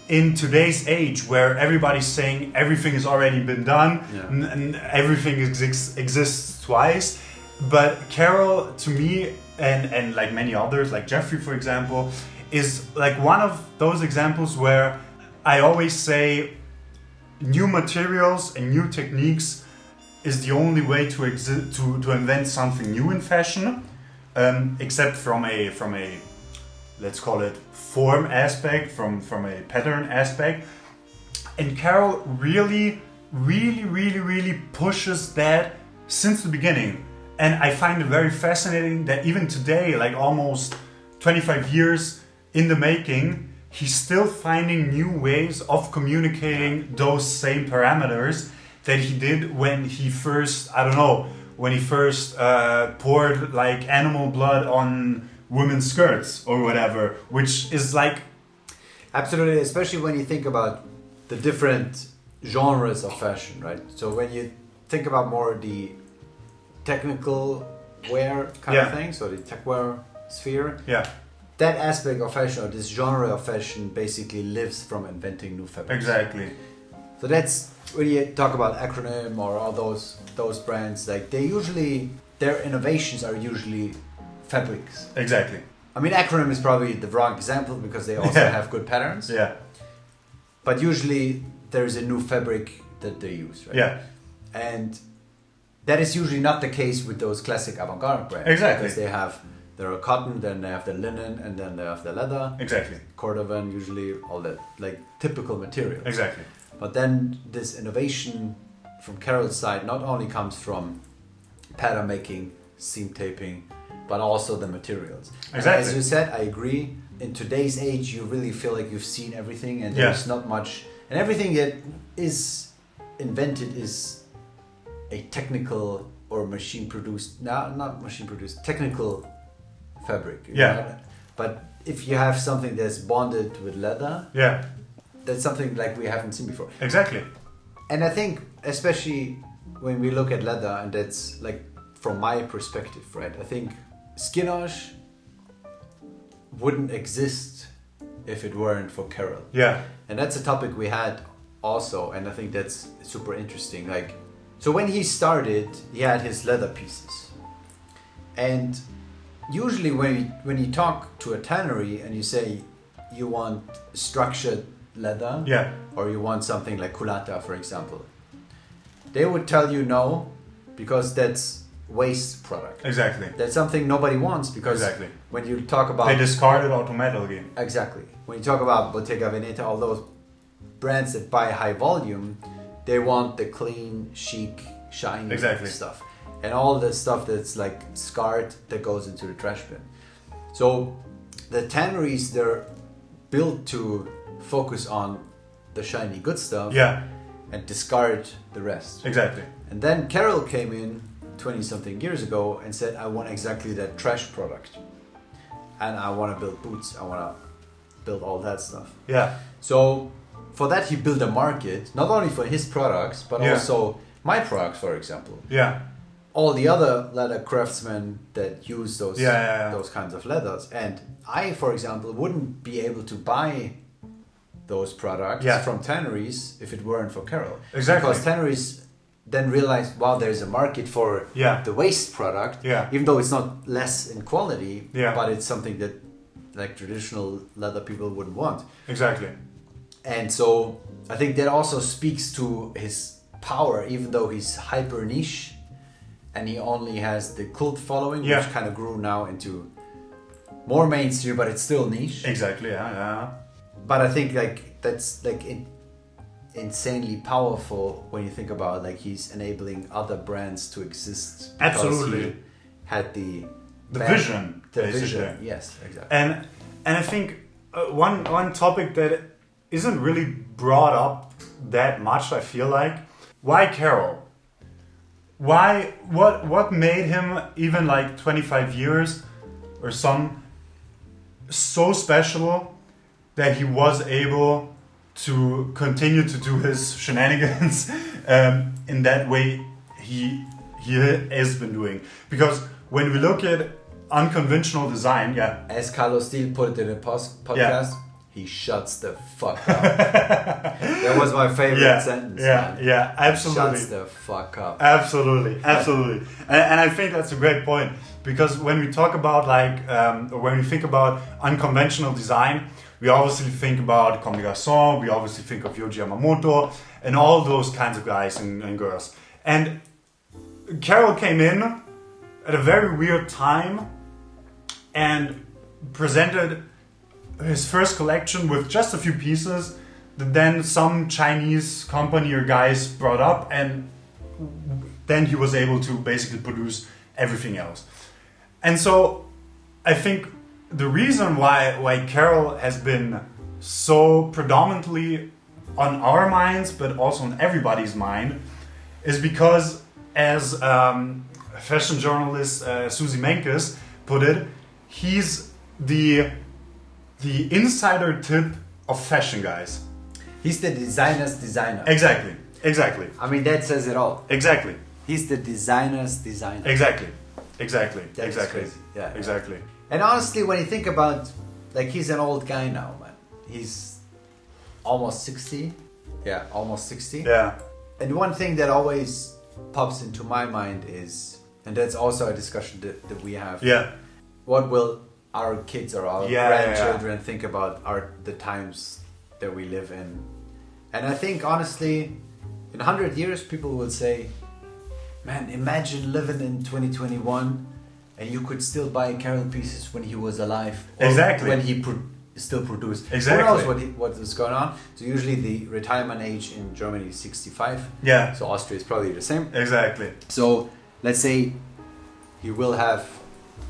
in today's age, where everybody's saying everything has already been done, and everything exists twice. But Carol, to me, and like many others, like Jeffrey, for example, is like one of those examples where I always say new materials and new techniques is the only way to invent something new in fashion, except from a let's call it form aspect, from a pattern aspect. And Carol really pushes that since the beginning. And I find it very fascinating that even today, like almost 25 years in the making, he's still finding new ways of communicating those same parameters that he did when he first, poured like animal blood on women's skirts or whatever, which is like... Absolutely, especially when you think about the different genres of fashion, right? So when you think about more the technical wear kind of thing, so the tech wear sphere, that aspect of fashion, or this genre of fashion, basically lives from inventing new fabrics. Exactly. So that's when you talk about acronym or all those brands, like their innovations are usually fabrics. Exactly. I mean, acronym is probably the wrong example because they also have good patterns. Yeah. But usually there is a new fabric that they use, right? Yeah. And that is usually not the case with those classic avant-garde brands. Exactly. Because there are cotton, then they have the linen, and then they have the leather. Exactly. Cordovan, usually all that, like typical materials. Exactly. But then this innovation from Carol's side not only comes from pattern making, seam taping, but also the materials. Exactly. And as you said, I agree. In today's age, you really feel like you've seen everything, and there's not much. And everything that is invented is a technical or machine-produced, not machine-produced, technical fabric. You know? But if you have something that's bonded with leather, that's something like we haven't seen before. Exactly. And I think, especially when we look at leather, and that's like from my perspective, right? I think Skinosh wouldn't exist if it weren't for Carol. Yeah. And that's a topic we had also, and I think that's super interesting. Like, so when he started, he had his leather pieces, and usually when you talk to a tannery and you say you want structured leather, or you want something like culata, for example, they would tell you no, because that's waste product. Exactly. That's something nobody wants, because when you talk about... They discard it automatically. Exactly. When you talk about Bottega Veneta, all those brands that buy high volume, they want the clean, chic, shiny Exactly. stuff. And all the stuff that's like scarred, that goes into the trash bin. So the tanneries, they're built to focus on the shiny good stuff Yeah, and discard the rest. exactly. And then Carol came in 20 something years ago and said, I want exactly that trash product. And I want to build boots. I want to build all that stuff. Yeah, So for that, he built a market, not only for his products, but Yeah. also my products, for example. yeah, All the other leather craftsmen that use those Yeah. those kinds of leathers. And I, for example, wouldn't be able to buy those products Yeah. from tanneries if it weren't for Carol. Exactly. Because tanneries then realized, wow, there's a market for Yeah. the waste product, Yeah. even though it's not less in quality, Yeah. but it's something that like traditional leather people wouldn't want. exactly. And so I think that also speaks to his power, even though he's hyper niche and he only has the cult following, Yeah. which kind of grew now into more mainstream, but it's still niche. Exactly, yeah. But I think like that's like insanely powerful when you think about like he's enabling other brands to exist. because Absolutely. he had the Vision, The basically. vision, yes, exactly. And I think one topic that isn't really brought up that much, I feel like, why Carol? Why what made him, even like 25 years or some, so special that he was able to continue to do his shenanigans in that way he has been doing? Because when we look at unconventional design, yeah, As Carlos Steele put it in a podcast, he shuts the fuck up. That was my favorite sentence. man. yeah, absolutely. Shuts the fuck up. Absolutely. And I think that's a great point, because when we talk about like, or when we think about unconventional design, we obviously think about Comme des Garçons, we obviously think of Yohji Yamamoto, and all those kinds of guys and girls. And Carol came in at a very weird time and presented his first collection with just a few pieces that then some Chinese company or guys brought up, and then he was able to basically produce everything else. And so I think the reason why Carol has been so predominantly on our minds, but also on everybody's mind, is because, as fashion journalist Susie Menkes put it, he's the insider tip of fashion guys. He's the designer's designer. Exactly. I mean, that says it all. Exactly. He's the designer's designer. Exactly. That's crazy. Yeah. Exactly. And honestly, when you think about, like, he's an old guy now, man. He's almost 60. Yeah, almost 60. Yeah. And one thing that always pops into my mind is, and that's also a discussion that we have. Yeah. What will our kids or our grandchildren think about the times that we live in? And I think, honestly, in 100 years, people will say, man, imagine living in 2021 and you could still buy Carol pieces when he was alive. Or Exactly. when he still produced. Exactly. Who knows what is going on? So usually the retirement age in Germany is 65. Yeah. So Austria is probably the same. Exactly. So let's say he will have,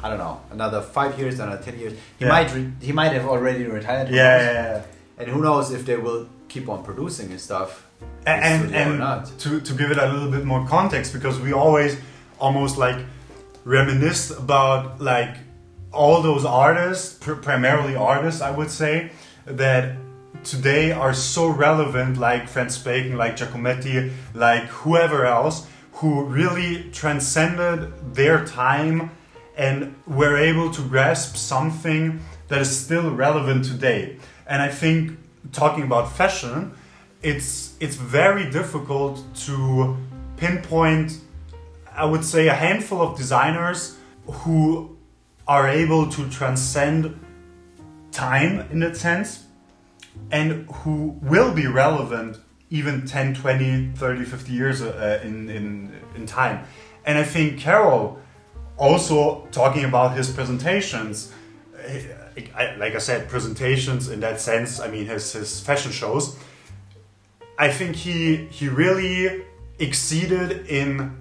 I don't know, another 5 years, another 10 years. He might have already retired. who knows? Yeah. And who knows if they will keep on producing his stuff. And or not. to give it a little bit more context, because we always almost like reminisce about like all those artists, primarily artists, I would say, that today are so relevant, like Franz Bacon, like Giacometti, like whoever else, who really transcended their time and were able to grasp something that is still relevant today. And I think, talking about fashion, it's very difficult to pinpoint, I would say, a handful of designers who are able to transcend time in that sense and who will be relevant even 10, 20, 30, 50 years in time. And I think Carol, also talking about his presentations, like I said, presentations in that sense, I mean his fashion shows, I think he really exceeded in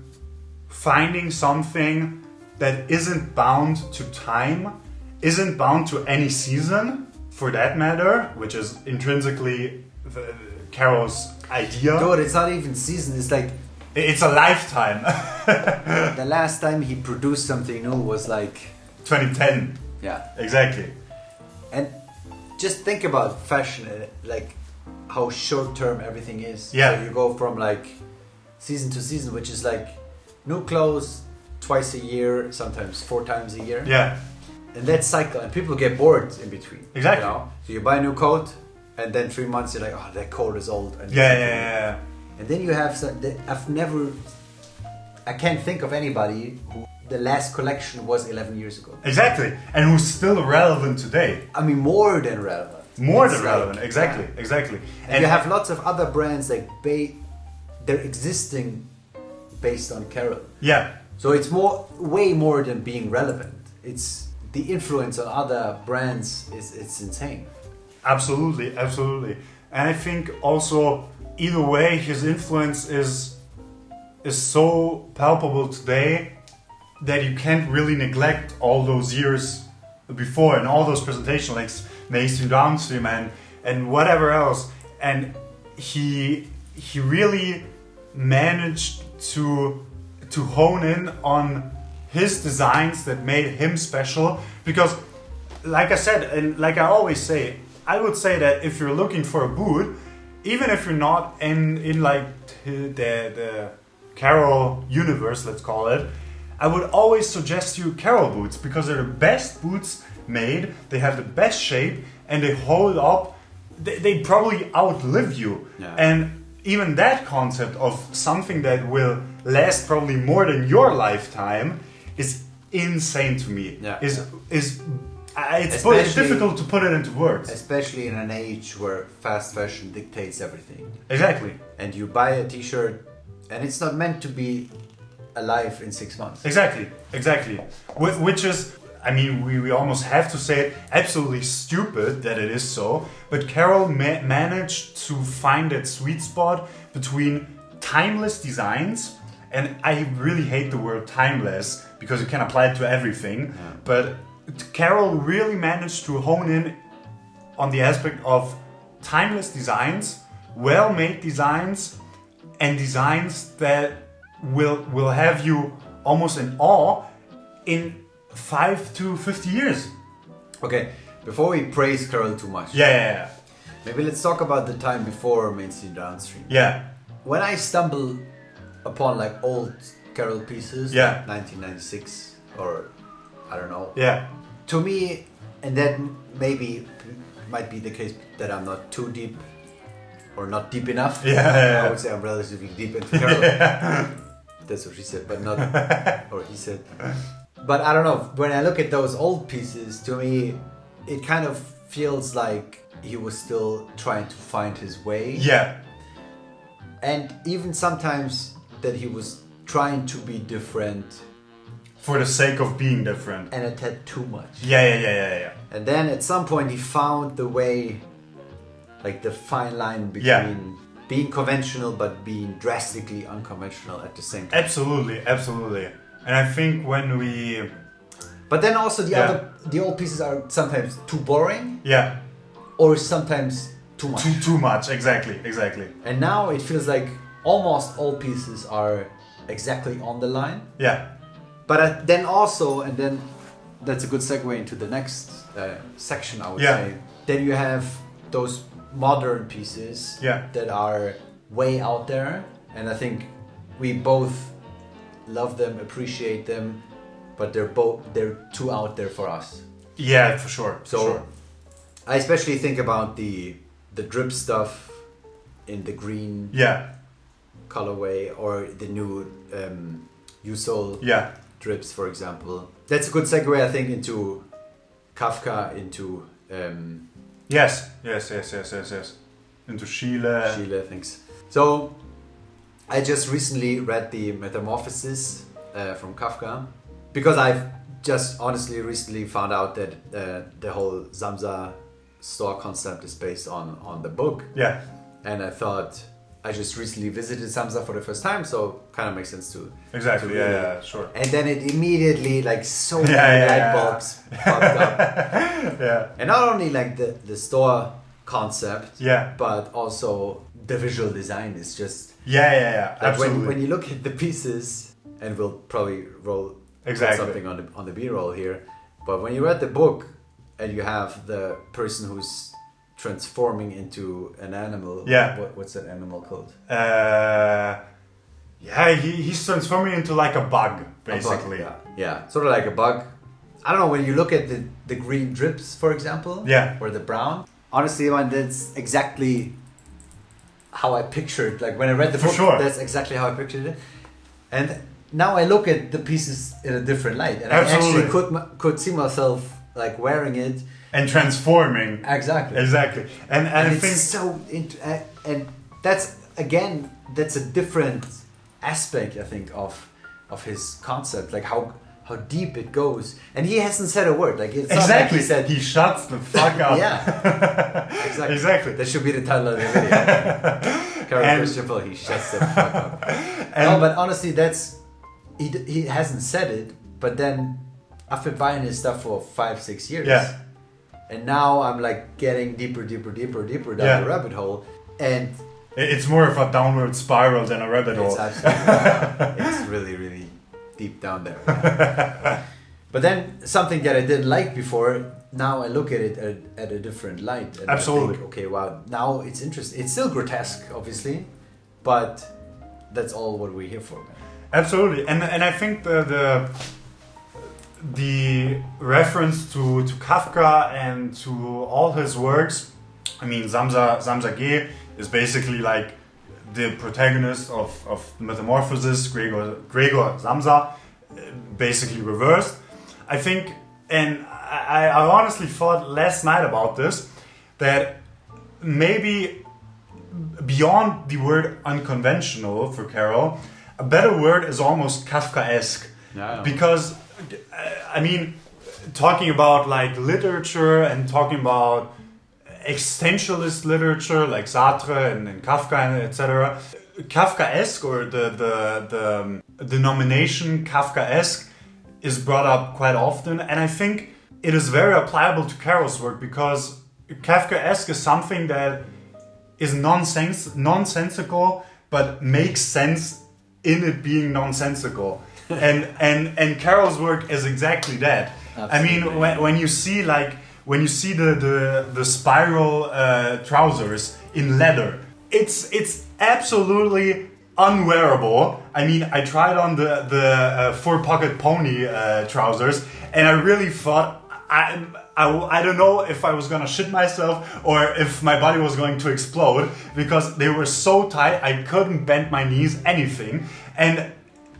finding something that isn't bound to time, isn't bound to any season, for that matter, which is intrinsically Carol's idea. Dude, it's not even season, it's like... It's a lifetime. The last time he produced something new was like... 2010. Yeah. Exactly. And just think about fashion, like how short term everything is. Yeah. So you go from like season to season, which is like new clothes twice a year, sometimes 4 times a year. Yeah. And that cycle, and people get bored in between. Exactly. You know? So you buy a new coat, and then 3 months you're like, oh, that coat is old. And Yeah. And then you have some, I can't think of anybody who the last collection was 11 years ago. Exactly. And who's still relevant today. I mean, more than relevant. More than relevant, exactly, yeah. exactly. And you have lots of other brands like they're existing based on Carol. Yeah. So it's way more than being relevant. It's the influence on other brands it's insane. Absolutely, absolutely. And I think also either way his influence is so palpable today that you can't really neglect all those years before and all those presentations like mainstream, downstream and whatever else. And he really managed to hone in on his designs that made him special, because like I said, and like I always say, I would say that if you're looking for a boot, even if you're not in like the Carol universe, let's call it, I would always suggest you Carol boots, because they're the best boots made, they have the best shape, and they hold up. They probably outlive you. Yeah. And even that concept of something that will last probably more than your lifetime is insane to me. Yeah. It's difficult to put it into words. Especially in an age where fast fashion dictates everything. Exactly. And you buy a t-shirt and it's not meant to be alive in 6 months. Exactly. Which is, I mean, we almost have to say it, absolutely stupid that it is so. But Carol managed to find that sweet spot between timeless designs, and I really hate the word timeless because you can apply it to everything. Yeah. But Carol really managed to hone in on the aspect of timeless designs, well-made designs, and designs that will have you almost in awe in 5 to 50 years. Okay, before we praise Carol too much. Yeah. Maybe let's talk about the time before mainstream, downstream. Yeah. When I stumble upon like old Carol pieces, Yeah. like 1996 or I don't know. Yeah. To me, and that maybe might be the case that I'm not too deep or not deep enough. Yeah. I would say I'm relatively deep into Carol. That's what she said, but not, or he said. But I don't know, when I look at those old pieces, to me, it kind of feels like he was still trying to find his way. Yeah. And even sometimes that he was trying to be different. For the sake of being different. And it had too much. Yeah. And then at some point he found the way, like the fine line between being conventional but being drastically unconventional at the same time. Absolutely. And I think when we... But then also the old pieces are sometimes too boring. Yeah. Or sometimes too much. Too much, exactly. And now it feels like almost all pieces are exactly on the line. Yeah. But then also, and then that's a good segue into the next section, I would say. Then you have those modern pieces that are way out there. And I think we both love them, appreciate them, but they're too out there for us. Yeah, for sure. So I especially think about the drip stuff in the green colorway, or the new Usol drips, for example. That's a good segue, I think, into Kafka, into Yes. Into Chile. Chile, thanks. So I just recently read the Metamorphosis from Kafka, because I've just honestly recently found out that the whole Zamza store concept is based on the book. Yeah. And I thought, I just recently visited Samsa for the first time, so kind of makes sense to Exactly. to Yeah, really- yeah, sure. And then it immediately like so many Yeah, yeah, light yeah. bulbs popped up, Yeah. and not only like the store concept, Yeah. but also the visual design is just Yeah, yeah, yeah. like Absolutely. when you look at the pieces, and we'll probably put Exactly. something on the B-roll here, but when you read the book and you have the person who's transforming into an animal, Yeah. what's that animal called? Yeah, he's transforming into like a bug, basically. A bug, yeah, sort of like a bug. I don't know, when you look at the green drips, for example, Yeah. or the brown, honestly, man, that's exactly how I pictured, like when I read the For book, sure. that's exactly how I pictured it. And now I look at the pieces in a different light, and Absolutely. I actually could see myself like wearing it. And transforming. Exactly. Exactly. And I it's think so and that's again, that's a different aspect, I think, of his concept, like how deep it goes, and he hasn't said a word. Like it's not like exactly he said, he shuts the fuck up. yeah, exactly. Exactly. That should be the title of the video. Carol And- Christopher, he shuts the fuck up. And- No, but honestly, that's he hasn't said it. But then I've been buying his stuff for 5-6 years. Yeah. And now I'm like getting deeper down Yeah. the rabbit hole, and It's more of a downward spiral than a rabbit hole. it's absolutely it's really deep down there. But then something that I didn't like before, now I look at it at a different light, and Absolutely. I think, okay, wow, now it's interesting. It's still grotesque, obviously, but that's all what we're here for, man. Absolutely, and I think the reference to Kafka and to all his works, I mean, Samsa G is basically like the protagonist of Metamorphosis, Gregor Samsa, basically reversed. I think, and I honestly thought last night about this, that maybe beyond the word unconventional for Carol, a better word is almost Kafkaesque. Yeah. Because, I mean, talking about like literature and talking about existentialist literature like Sartre and Kafka and etc. Kafkaesque, or the denomination Kafkaesque, is brought up quite often, and I think it is very applicable to Carol's work, because Kafkaesque is something that is nonsensical but makes sense in it being nonsensical. and Carol's work is exactly that. Absolutely. I mean, when you see the spiral trousers in leather, it's absolutely unwearable. I mean, I tried on the 4-pocket pony trousers, and I really thought I don't know if I was gonna shit myself or if my body was going to explode, because they were so tight I couldn't bend my knees, anything. And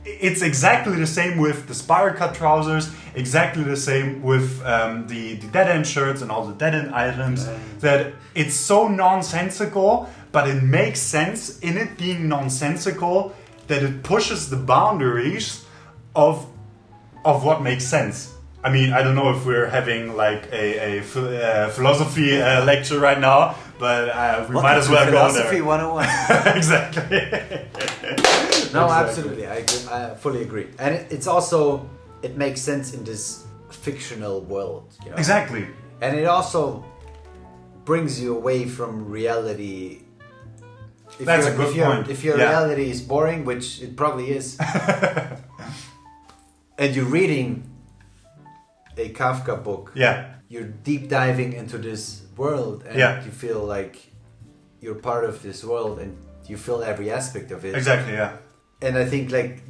it's exactly the same with the spiral cut trousers, exactly the same with the dead end shirts and all the dead end items, that it's so nonsensical, but it makes sense in it being nonsensical, that it pushes the boundaries of what makes sense. I mean, I don't know if we're having like a philosophy lecture right now, but we might as well go there. Philosophy 101. Exactly. No, Exactly. absolutely. I fully agree. And it's also, it makes sense in this fictional world. You know? Exactly. And it also brings you away from reality. If That's a good point. If your Yeah. reality is boring, which it probably is, and you're reading a Kafka book, Yeah. you're deep diving into this world, and Yeah. you feel like you're part of this world, and you feel every aspect of it. Exactly. Yeah. And I think like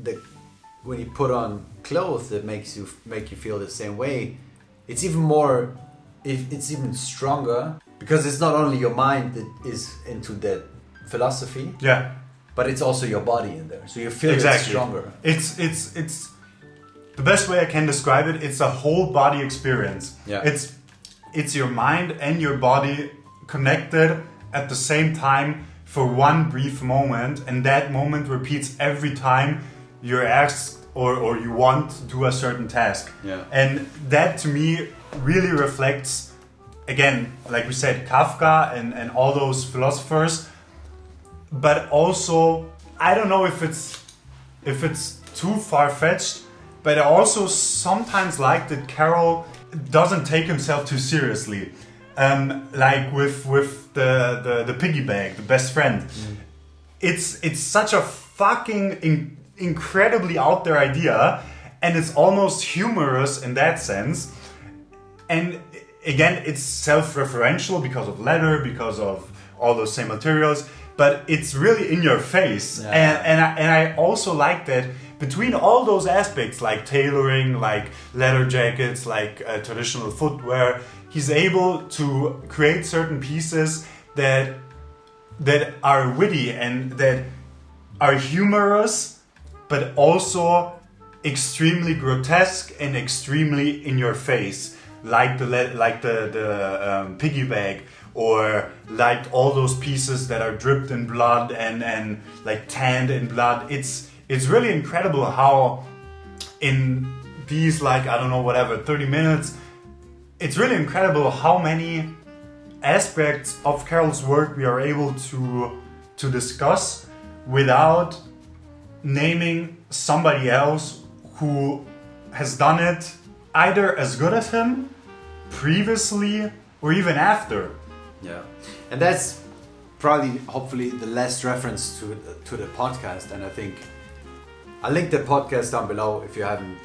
when you put on clothes that make you feel the same way, it's even more, it's even stronger, because it's not only your mind that is into that philosophy, Yeah. but it's also your body in there, so you feel it Exactly. stronger. It's the best way I can describe it. It's a whole body experience. Yeah. It's your mind and your body connected at the same time for one brief moment, and that moment repeats every time you're asked or you want to do a certain task. Yeah. And that to me really reflects, again, like we said, Kafka and all those philosophers. but also I don't know if it's too far-fetched, but I also sometimes like that Carol doesn't take himself too seriously. Like with the piggy bank, the best friend. It's such a fucking incredibly out there idea, and it's almost humorous in that sense. And again, it's self-referential because of leather, because of all those same materials, but it's really in your face. Yeah. And I also like that between all those aspects, like tailoring, like leather jackets, like traditional footwear, he's able to create certain pieces that are witty and that are humorous, but also extremely grotesque and extremely in your face, like the piggy bag, or like all those pieces that are dripped in blood and like tanned in blood. It's really incredible how in these, like, I don't know, whatever, 30 minutes, it's really incredible how many aspects of Carol's work we are able to discuss without naming somebody else who has done it either as good as him previously or even after. Yeah, and that's probably, hopefully, the last reference to the podcast. And I think I'll link the podcast down below if you haven't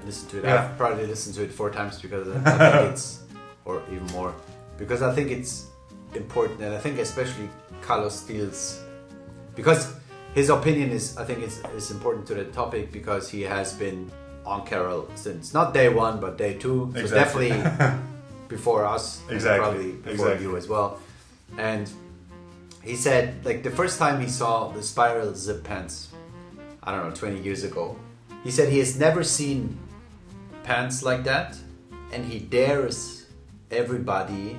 listened to it. Yeah. I've probably listened to it 4 times because I think it's, or even more, because I think it's important, and I think especially Carlos Steele's, because his opinion is, I think it's important to the topic, because he has been on Carol since not day 1 but day 2, so Exactly. definitely before us, Exactly. and probably before you as well. And he said, like, the first time he saw the spiral zip pants, I don't know, 20 years ago, he said he has never seen pants like that, and he dares everybody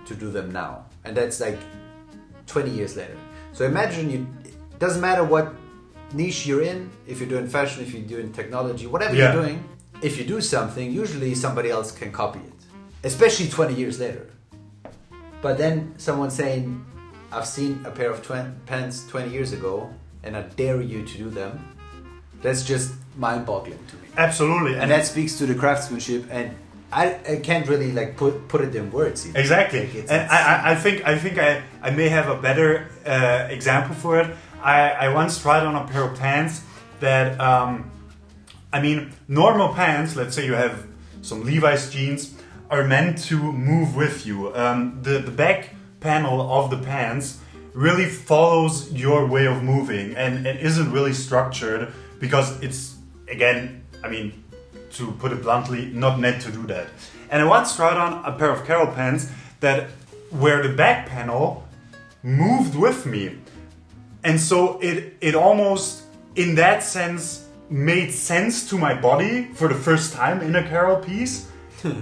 to do them now. And that's like 20 years later. So imagine, it doesn't matter what niche you're in, if you're doing fashion, if you're doing technology, whatever you're doing, if you do something, usually somebody else can copy it, especially 20 years later. But then someone saying, I've seen a pair of pants 20 years ago and I dare you to do them, that's just mind-boggling to me. Absolutely. And that speaks to the craftsmanship, and I can't really like put it in words even. Exactly. Like, And I think I may have a better example for it. I once tried on a pair of pants that, I mean, normal pants, let's say you have some Levi's jeans, are meant to move with you. The back panel of the pants really follows your way of moving and isn't really structured, because it's, again, I mean, to put it bluntly, not meant to do that. And I once tried on a pair of Carol pants that where the back panel moved with me. And so it almost, in that sense, made sense to my body for the first time in a Carol piece,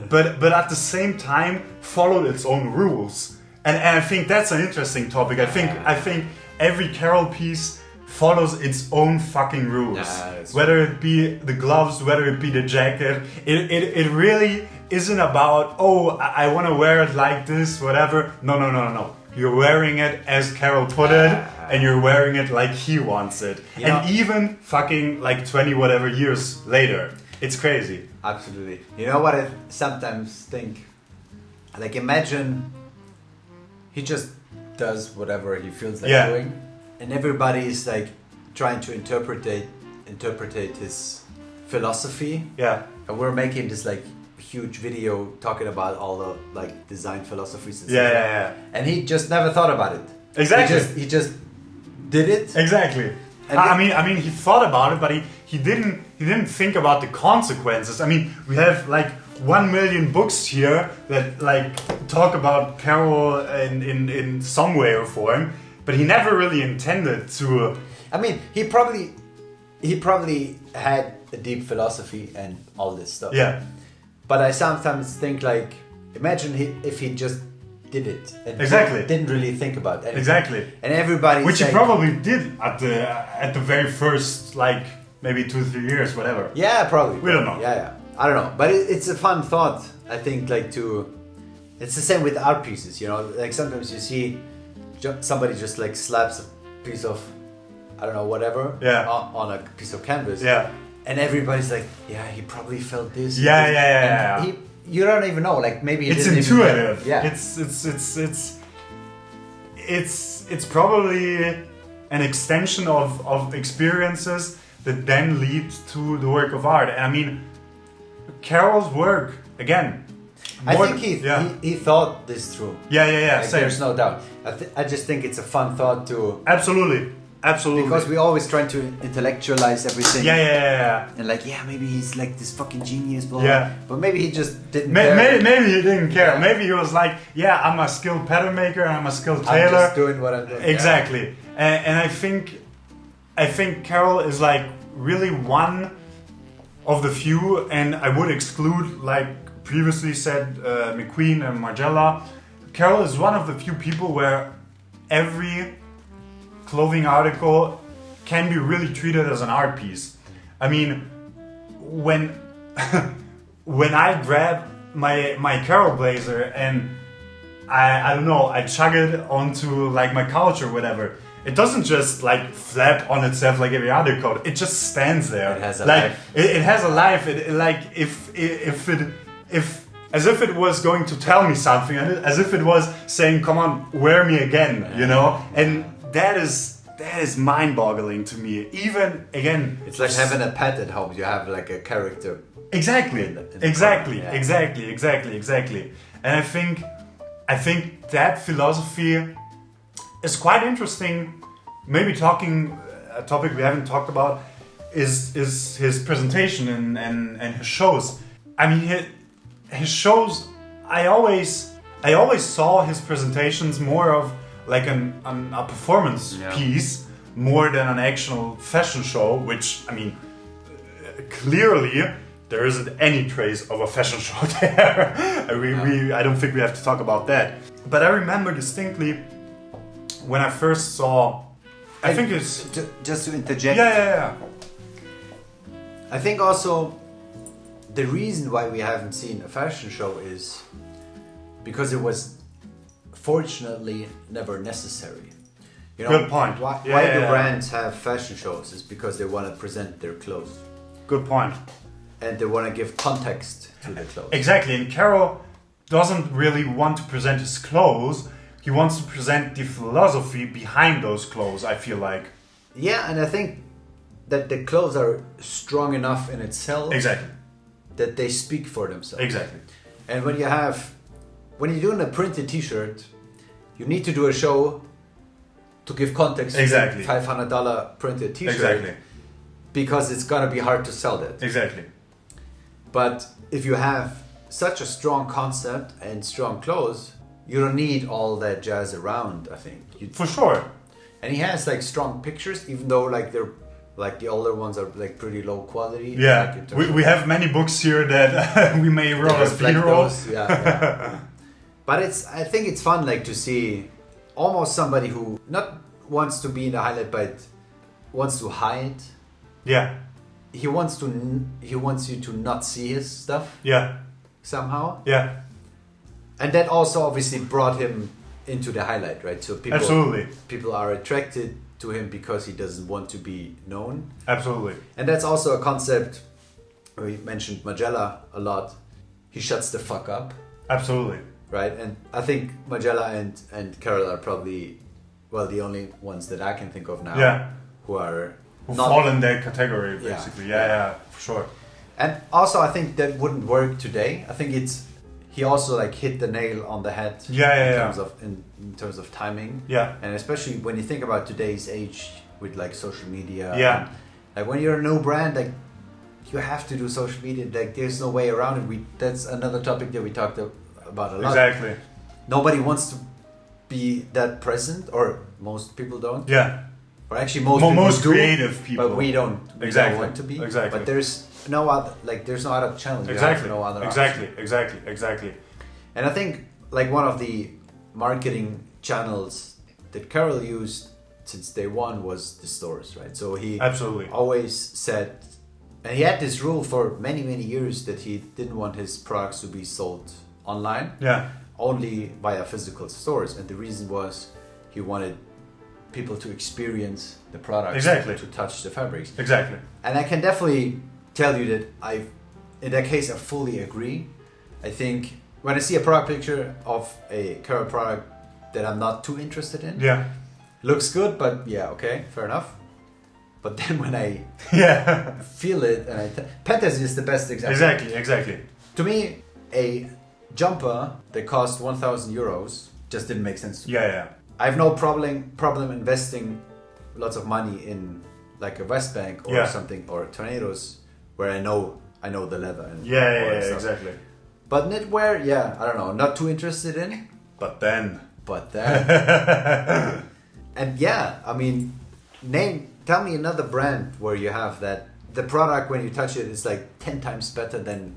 but at the same time followed its own rules. And I think that's an interesting topic. I think every Carol piece follows its own fucking rules. Whether it be the gloves, whether it be the jacket, it really isn't about, oh, I want to wear it like this, whatever. No. You're wearing it as Carol put it, and you're wearing it like he wants it. You know, and even fucking like 20 whatever years later. It's crazy. Absolutely. You know what I sometimes think? Like, imagine he just does whatever he feels like doing, and everybody is like trying to interpret his philosophy. Yeah. And we're making this like huge video talking about all the like design philosophies and Yeah, stuff. yeah. And he just never thought about it. Exactly. He just did it. Exactly. And I mean, he thought about it, but he didn't think about the consequences. I mean, we have like 1 million books here that like talk about Carol in some way or form, but he never really intended to. I mean, he probably had a deep philosophy and all this stuff. Yeah. But I sometimes think, like, imagine if he just did it and Exactly. didn't really think about anything. Exactly. And everybody, Which like, he probably did at the very first, like, maybe 2-3 years, whatever. Yeah, probably. We don't know. Yeah. I don't know. But it's a fun thought, I think, like, it's the same with art pieces, you know? Like, sometimes you see somebody just like slaps a piece of, I don't know, whatever, on a piece of canvas. Yeah. And everybody's like, yeah, he probably felt this. Yeah. You don't even know, like maybe it's intuitive. Yeah. It's probably an extension of experiences that then leads to the work of art. And I mean, Carol's work again. I think he thought this through. Yeah. Like, there's no doubt. I just think it's a fun thought to. Absolutely. Because we always trying to intellectualize everything. Yeah. And like, maybe he's like this fucking genius, blah. Yeah. But maybe he just didn't care. Maybe he didn't care. Yeah. Maybe he was like, I'm a skilled pattern maker, I'm a skilled tailor. I'm just doing what I'm doing. Exactly. Yeah. And I think Carol is like really one of the few, and I would exclude, like previously said, McQueen and Margiela. Carol is one of the few people where every clothing article can be really treated as an art piece. I mean, when I grab my Carol blazer and I don't know, I chug it onto like my couch or whatever, it doesn't just like flap on itself like every other coat. It just stands there. It has a life. It has a life. It like if as if it was going to tell me something, as if it was saying, "Come on, wear me again," you know, and. That is mind-boggling to me. Even again, it's like having a pet at home. You have like a character. Exactly. And I think that philosophy is quite interesting. Maybe a topic we haven't talked about is his presentation and his shows. I mean, his shows. I always saw his presentations more of like a performance piece more than an actual fashion show, which, I mean, clearly there isn't any trace of a fashion show there. I don't think we have to talk about that. But I remember distinctly when I first saw, I think it's... Just to interject. Yeah. I think also the reason why we haven't seen a fashion show is because it was fortunately never necessary. You know, good point. Why do brands have fashion shows is because they want to present their clothes. Good point. And they want to give context to the clothes. Exactly. And Carol doesn't really want to present his clothes. He wants to present the philosophy behind those clothes, I feel like. Yeah, and I think that the clothes are strong enough in itself. Exactly. That they speak for themselves. Exactly. And when you're doing a printed t-shirt, you need to do a show to give context to the $500 printed t-shirt. Exactly. Because it's gonna be hard to sell that. Exactly. But if you have such a strong concept and strong clothes, you don't need all that jazz around, I think. For sure. And he has like strong pictures, even though like they're like the older ones are like pretty low quality. Yeah, like we have many books here that we may roll as B-rolls. Yeah. But I think it's fun like to see almost somebody who not wants to be in the highlight but wants to hide. Yeah. He wants you to not see his stuff. Yeah. Somehow. Yeah. And that also obviously brought him into the highlight, right? So people are attracted to him because he doesn't want to be known. Absolutely. And that's also a concept. We mentioned Margiela a lot. He shuts the fuck up. Absolutely. Right? And I think Margiela and Carol are probably, the only ones that I can think of now. Yeah. Who fall in that category, basically. Yeah, for sure. And also, I think that wouldn't work today. I think he also like hit the nail on the head. In terms of timing. Yeah. And especially when you think about today's age with like social media. Yeah. And, like when you're a new brand, like you have to do social media. Like there's no way around it. That's another topic that we talked about a lot. Exactly. Nobody wants to be that present, or most people don't. Yeah. Or actually, most creative people. But we don't want to be. Exactly. But there's no other challenge. Exactly. No other Exactly. And I think like one of the marketing channels that Carol used since day one was the stores, right? So he always said, and he had this rule for many years that he didn't want his products to be sold online. Yeah. Only via physical stores, and the reason was he wanted people to experience the products, Exactly. to touch the fabrics. Exactly. And I can definitely tell you that in that case, I fully agree. I think when I see a product picture of a Carol product that I'm not too interested in, Yeah. looks good, but yeah, okay, fair enough. But then when I Yeah. feel it, and Pantasy is the best example. Exactly. To me, a jumper that cost 1,000 euros just didn't make sense to me. Yeah. I have no problem investing lots of money in like a Westbank or something, or Tornadoes, where I know the leather and all that stuff. Exactly. But knitwear, I don't know, not too interested in. But then. And I mean, tell me another brand where you have that the product when you touch it is like 10 times better than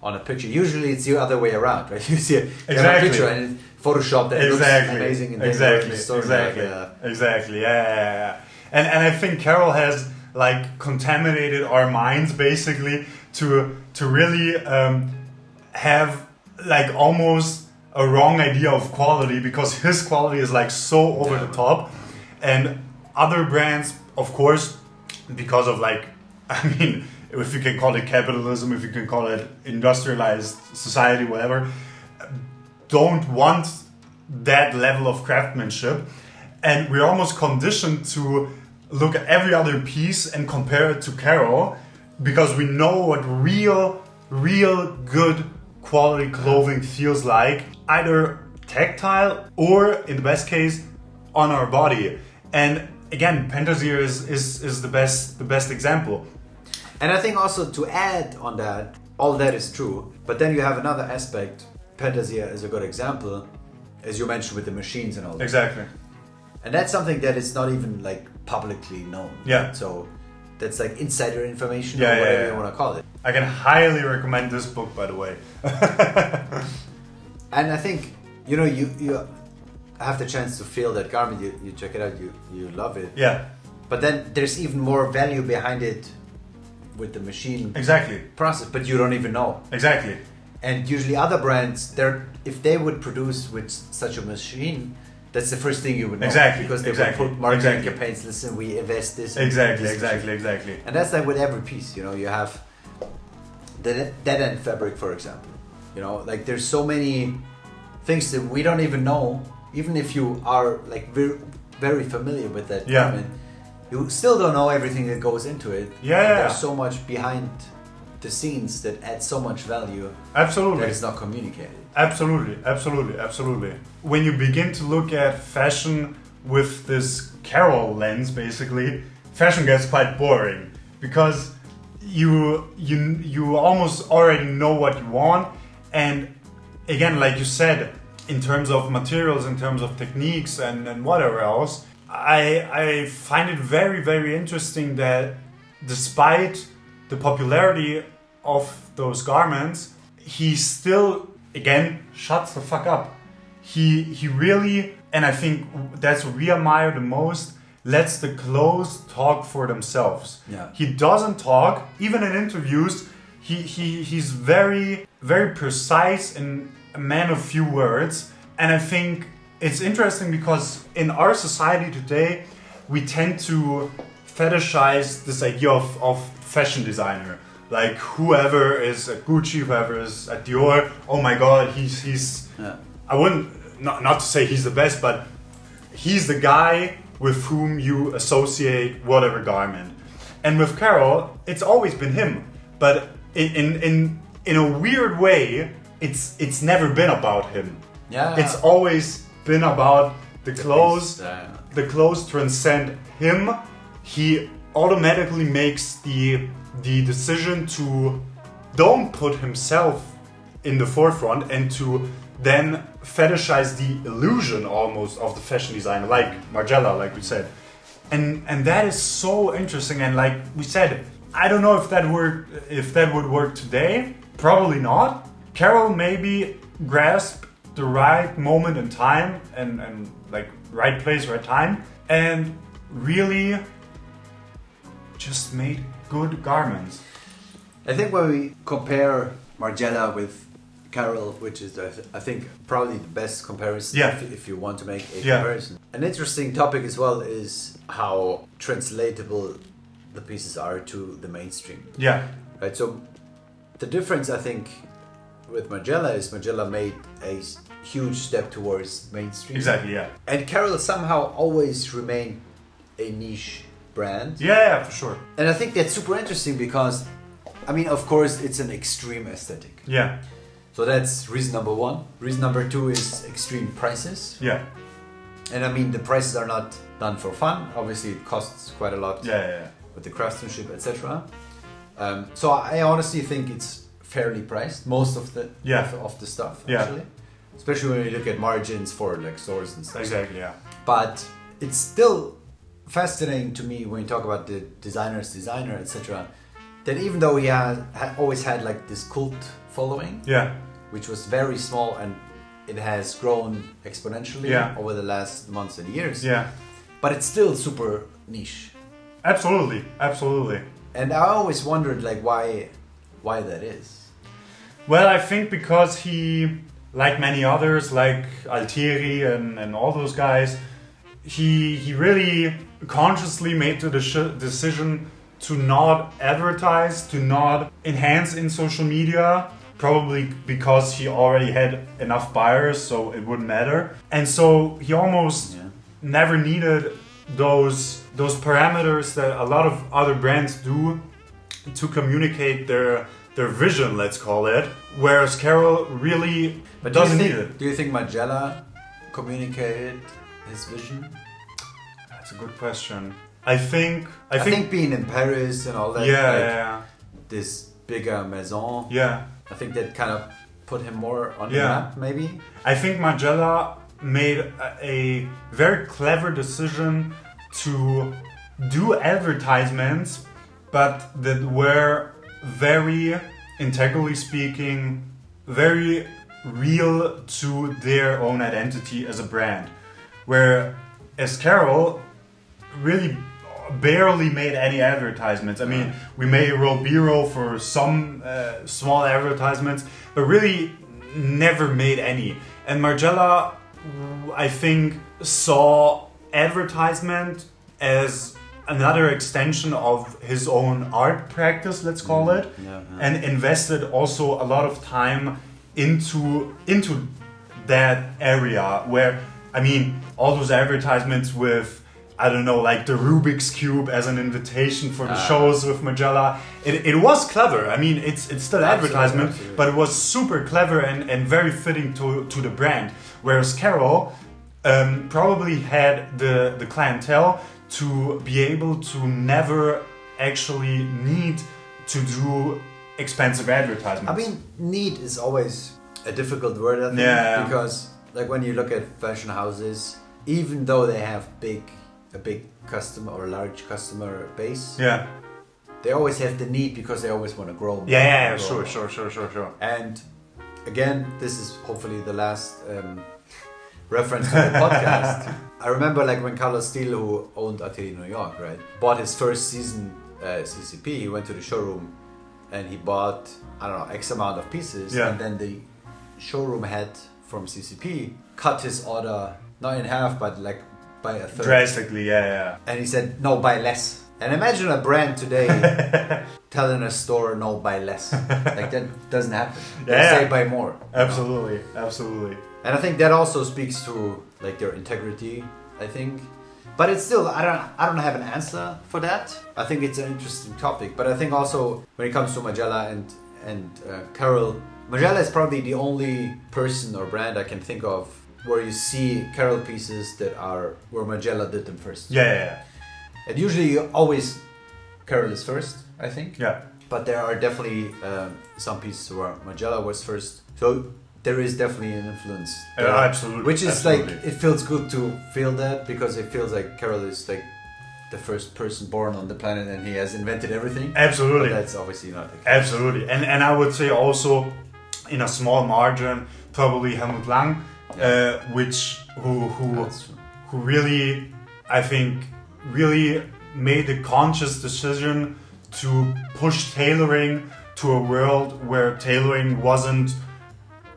on a picture. Usually it's the other way around, right? You see you have a picture and it's photoshopped and it looks amazing, and then you're in the store Exactly. Yeah. And I think Carol has like contaminated our minds basically to really have like almost a wrong idea of quality, because his quality is like so over the top, and other brands, of course, because of like, I mean, if you can call it capitalism, if you can call it industrialized society, whatever, don't want that level of craftsmanship, and we're almost conditioned to look at every other piece and compare it to Carol, because we know what real good quality clothing feels like, either tactile or, in the best case, on our body. And again, Pentasier is the best example. And I think also to add on that, all that is true, but then you have another aspect. Pentasier is a good example, as you mentioned, with the machines and all that. Exactly. And that's something that is not even like publicly known. Yeah. So that's like insider information, or whatever you want to call it. I can highly recommend this book, by the way. And I think, you have the chance to feel that garment, you check it out, you love it. Yeah. But then there's even more value behind it with the machine process, but you don't even know. Exactly. And usually other brands, if they would produce with such a machine, that's the first thing you would know. Exactly. Because they would put marketing campaigns, listen, we invest this. Exactly. And that's like with every piece, you have the dead end fabric, for example. Like there's so many things that we don't even know, even if you are like very, very familiar with that garment, you still don't know everything that goes into it. There's so much behind the scenes that adds so much value. Absolutely. That is not communicated. Absolutely. When you begin to look at fashion with this Carol lens, basically, fashion gets quite boring, because you almost already know what you want. And again, like you said, in terms of materials, in terms of techniques and whatever else, I find it very, very interesting that despite the popularity of those garments, he still, again, shuts the fuck up. He really, and I think that's what we admire the most, lets the clothes talk for themselves. Yeah. He doesn't talk, even in interviews. He's very, very precise and a man of few words. And I think it's interesting because in our society today, we tend to fetishize this idea of fashion designer. Like whoever is at Gucci, whoever is at Dior, oh my god, he's I wouldn't, not to say he's the best, but he's the guy with whom you associate whatever garment. And with Carol, it's always been him. But in a weird way, it's never been about him. It's always been about the clothes. The clothes transcend him. He automatically makes the decision to don't put himself in the forefront and to then fetishize the illusion almost of the fashion designer, like Margiela, like we said. And that is so interesting. And like we said, I don't know if that would work today. Probably not. Carol maybe grasped the right moment in time and like right place, right time, and really just made good garments. I think when we compare Margiela with Carol, which is I think probably the best comparison if you want to make a comparison. An interesting topic as well is how translatable the pieces are to the mainstream. Yeah. Right. So the difference, I think, with Margiela is Margiela made a huge step towards mainstream. Exactly. Yeah. And Carol somehow always remained a niche brand. Yeah, for sure. And I think that's super interesting because, I mean, of course, it's an extreme aesthetic. Yeah. So that's reason number one. Reason number two is extreme prices. Yeah. And I mean, the prices are not done for fun. Obviously, it costs quite a lot Yeah. with the craftsmanship, etc. So I honestly think it's fairly priced, most of the of the stuff, actually. Especially when you look at margins for like stores and stuff. Exactly, yeah. But it's still fascinating to me when you talk about the designer's designer, etc. That even though he always had like this cult following, which was very small and it has grown exponentially over the last months and years. Yeah. But it's still super niche. Absolutely. And I always wondered like why that is. Well, I think because he, like many others, like Altieri and all those guys, he really consciously made the decision to not advertise, to not enhance in social media, probably because he already had enough buyers, so it wouldn't matter. And so he almost never needed those parameters that a lot of other brands do to communicate their vision, let's call it. Whereas Carol really doesn't need it. Do you think Margiela communicated his vision? That's a good question. I think being in Paris and all that, this bigger maison, I think that kind of put him more on the map, maybe? I think Margiela made a very clever decision to do advertisements, but that were very, integrally speaking, very real to their own identity as a brand. Whereas Carol really barely made any advertisements. I mean, we may roll B-roll for some small advertisements, but really never made any. And Margiela, I think, saw advertisement as another extension of his own art practice, let's call it, and invested also a lot of time into that area where, I mean, all those advertisements with, I don't know, like the Rubik's Cube as an invitation for the shows with Margiela. It was clever. I mean, it's still advertisement, but it was super clever and very fitting to the brand. Whereas Carol probably had the clientele to be able to never actually need to do expensive advertisements. I mean, need is always a difficult word, I think, because like when you look at fashion houses, even though they have a big customer or large customer base, they always have the need because they always want to grow. Sure. And again, this is hopefully the last reference to the podcast. I remember like when Carlos Steele, who owned Atelier New York, right, bought his first season CCP, he went to the showroom and he bought, I don't know, X amount of pieces, and then the showroom head from CCP cut his order not in half, but like by a third. Drastically, And he said, no, buy less. And imagine a brand today telling a store, no, buy less. Like that doesn't happen. They say buy more. Absolutely. And I think that also speaks to like their integrity, I think. But it's still, I don't have an answer for that. I think it's an interesting topic. But I think also when it comes to Margiela and Carol, Margiela is probably the only person or brand I can think of where you see Carol pieces that are where Margiela did them first. And usually always Carol is first, I think. But there are definitely some pieces where Margiela was first. So there is definitely an influence there, absolutely. Which is like, it feels good to feel that because it feels like Carol is like the first person born on the planet and he has invented everything. Absolutely. But that's obviously not the case. Absolutely. And I would say also in a small margin, probably Helmut Lang, who really, I think, really made a conscious decision to push tailoring to a world where tailoring wasn't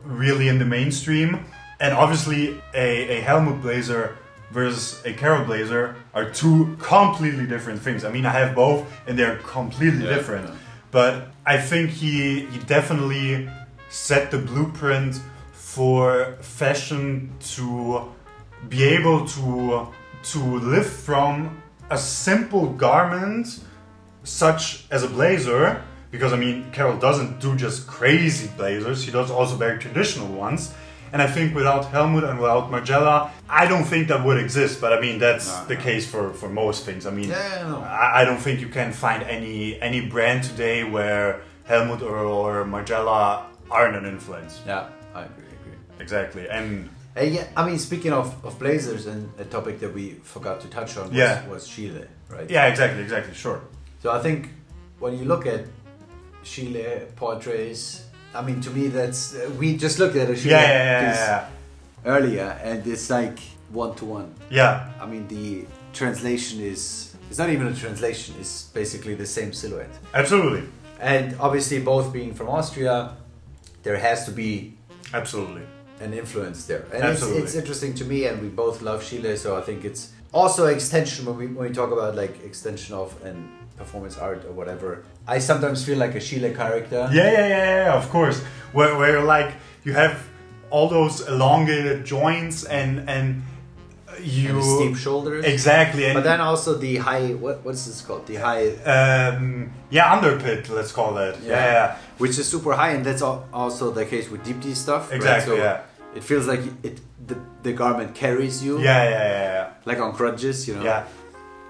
really in the mainstream. And obviously a Helmut blazer versus a Carol blazer are two completely different things. I mean, I have both and they're completely different. But I think he definitely set the blueprint for fashion to be able to live from a simple garment such as a blazer, because I mean Carol doesn't do just crazy blazers, she does also very traditional ones. And I think without Helmut and without Margiela, I don't think that would exist. But I mean that's the case for most things. I mean I don't think you can find any brand today where Helmut or Margiela aren't an influence. Yeah, I agree. Exactly. And yeah, I mean, speaking of blazers, and a topic that we forgot to touch on was Chile, right? Yeah, exactly, sure. So I think when you look at Chile portraits, I mean, to me, that's we just looked at a Chile earlier, and it's like 1-to-1. Yeah. I mean, the translation it's not even a translation; it's basically the same silhouette. Absolutely. And obviously, both being from Austria, there has to be an influence there, and it's interesting to me, and we both love Chile, so I think it's also an extension when we talk about like extension of and performance art or whatever. I sometimes feel like a Chile character. Yeah, of course. Where like you have all those elongated joints and the steep shoulders. Exactly. But then also the high, what's this called? The high... underpit, let's call that. Yeah. Which is super high, and that's also the case with deep D stuff. Exactly, right? So it feels like the garment carries you. Yeah. Like on crutches, you know?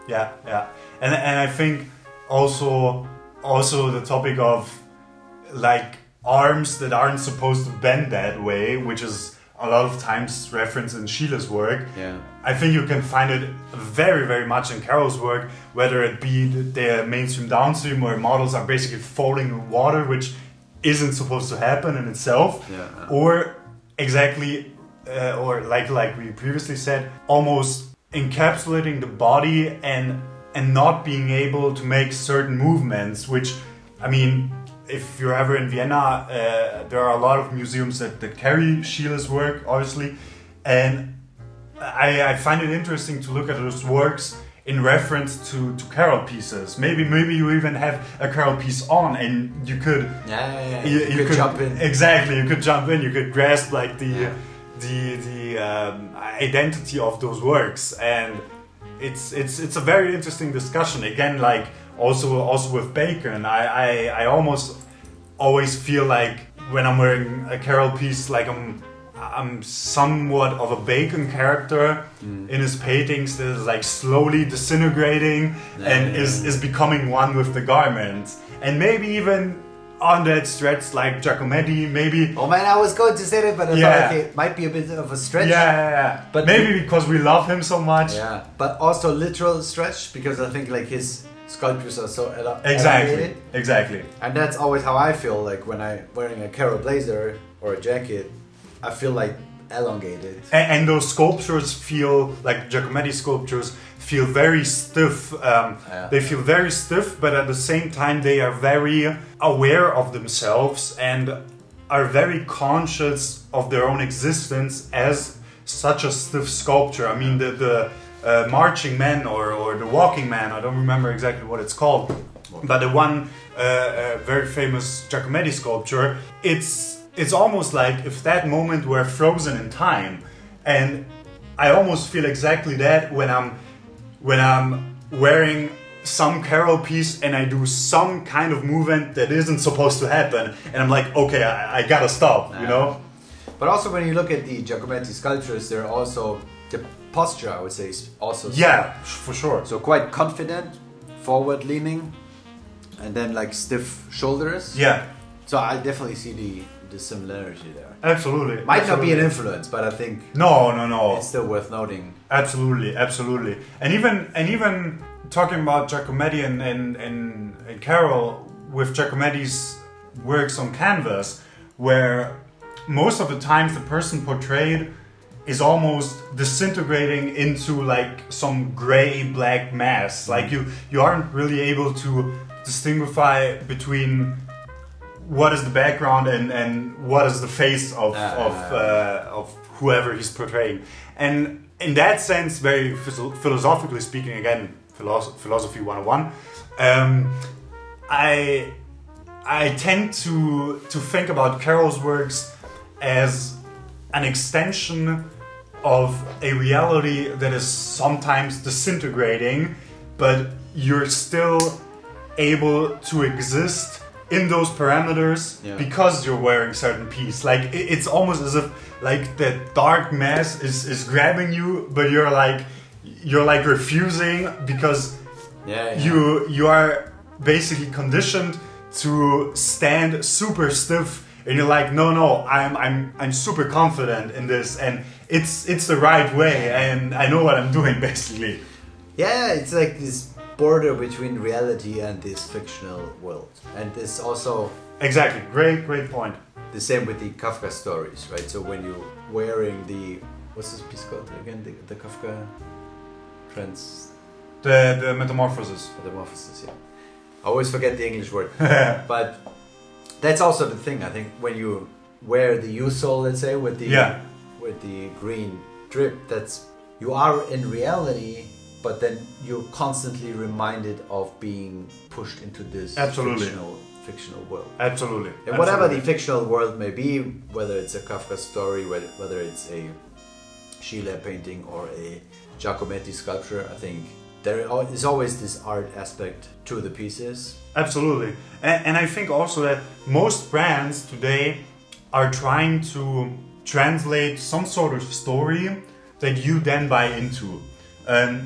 Yeah. And I think also the topic of like arms that aren't supposed to bend that way, which is a lot of times referenced in Chile's work. Yeah. I think you can find it very, very much in Carol's work, whether it be the mainstream downstream where models are basically falling in water, which isn't supposed to happen in itself, or exactly, or like we previously said, almost encapsulating the body and not being able to make certain movements, which, I mean, if you're ever in Vienna, there are a lot of museums that carry Chile's work, obviously, and I find it interesting to look at those works in reference to Carol pieces. Maybe you even have a Carol piece on, and you could you could jump in. Exactly, you could jump in. You could grasp like the identity of those works, and it's a very interesting discussion. Again, like also with Bacon, I almost always feel like when I'm wearing a Carol piece, like I'm somewhat of a Bacon character in his paintings that is like slowly disintegrating and is becoming one with the garment. And maybe even on that stretch like Giacometti, maybe... Oh man, I was going to say that, but I thought it might be a bit of a stretch. Yeah. But maybe because we love him so much. Yeah, but also literal stretch, because I think like his sculptures are so elevated. Exactly. And that's always how I feel like when I'm wearing a Carol blazer or a jacket. I feel like elongated. And those sculptures feel, like Giacometti sculptures, feel very stiff. They feel very stiff, but at the same time they are very aware of themselves and are very conscious of their own existence as such a stiff sculpture. I mean, the marching man or the walking man, I don't remember exactly what it's called, but the one very famous Giacometti sculpture, it's almost like if that moment were frozen in time, and I almost feel exactly that when I'm wearing some Carol piece and I do some kind of movement that isn't supposed to happen, and I'm like, okay, I gotta stop, you know? But also when you look at the Giacometti sculptures, they're also, the posture I would say is also for sure. So quite confident, forward leaning, and then like stiff shoulders. Yeah. So I definitely see the similarity there. Absolutely. Might not be an influence, but I think no. It's still worth noting. Absolutely. And even talking about Giacometti and Carol with Giacometti's works on canvas, where most of the times the person portrayed is almost disintegrating into like some gray-black mass. Like you aren't really able to distinguish between what is the background and what is the face of whoever he's portraying. And in that sense, very philosophically speaking, again, philosophy 101, I tend to think about Carroll's works as an extension of a reality that is sometimes disintegrating, but you're still able to exist in those parameters because you're wearing certain piece. Like it's almost as if like that dark mass is grabbing you, but you're like refusing because you are basically conditioned to stand super stiff, and you're like, no, I'm super confident in this, and it's the right way, and I know what I'm doing, basically. Yeah, it's like this border between reality and this fictional world, and this also exactly great point. The same with the Kafka stories, right? So when you're wearing what's this piece called again? The Kafka the Metamorphosis. Metamorphosis, yeah. I always forget the English word, but that's also the thing. I think when you wear the U-sole, let's say, with the green drip, you are in reality, but then you're constantly reminded of being pushed into this fictional world. Absolutely. And whatever the fictional world may be, whether it's a Kafka story, whether it's a Schiele painting or a Giacometti sculpture, I think there is always this art aspect to the pieces. Absolutely. And I think also that most brands today are trying to translate some sort of story that you then buy into.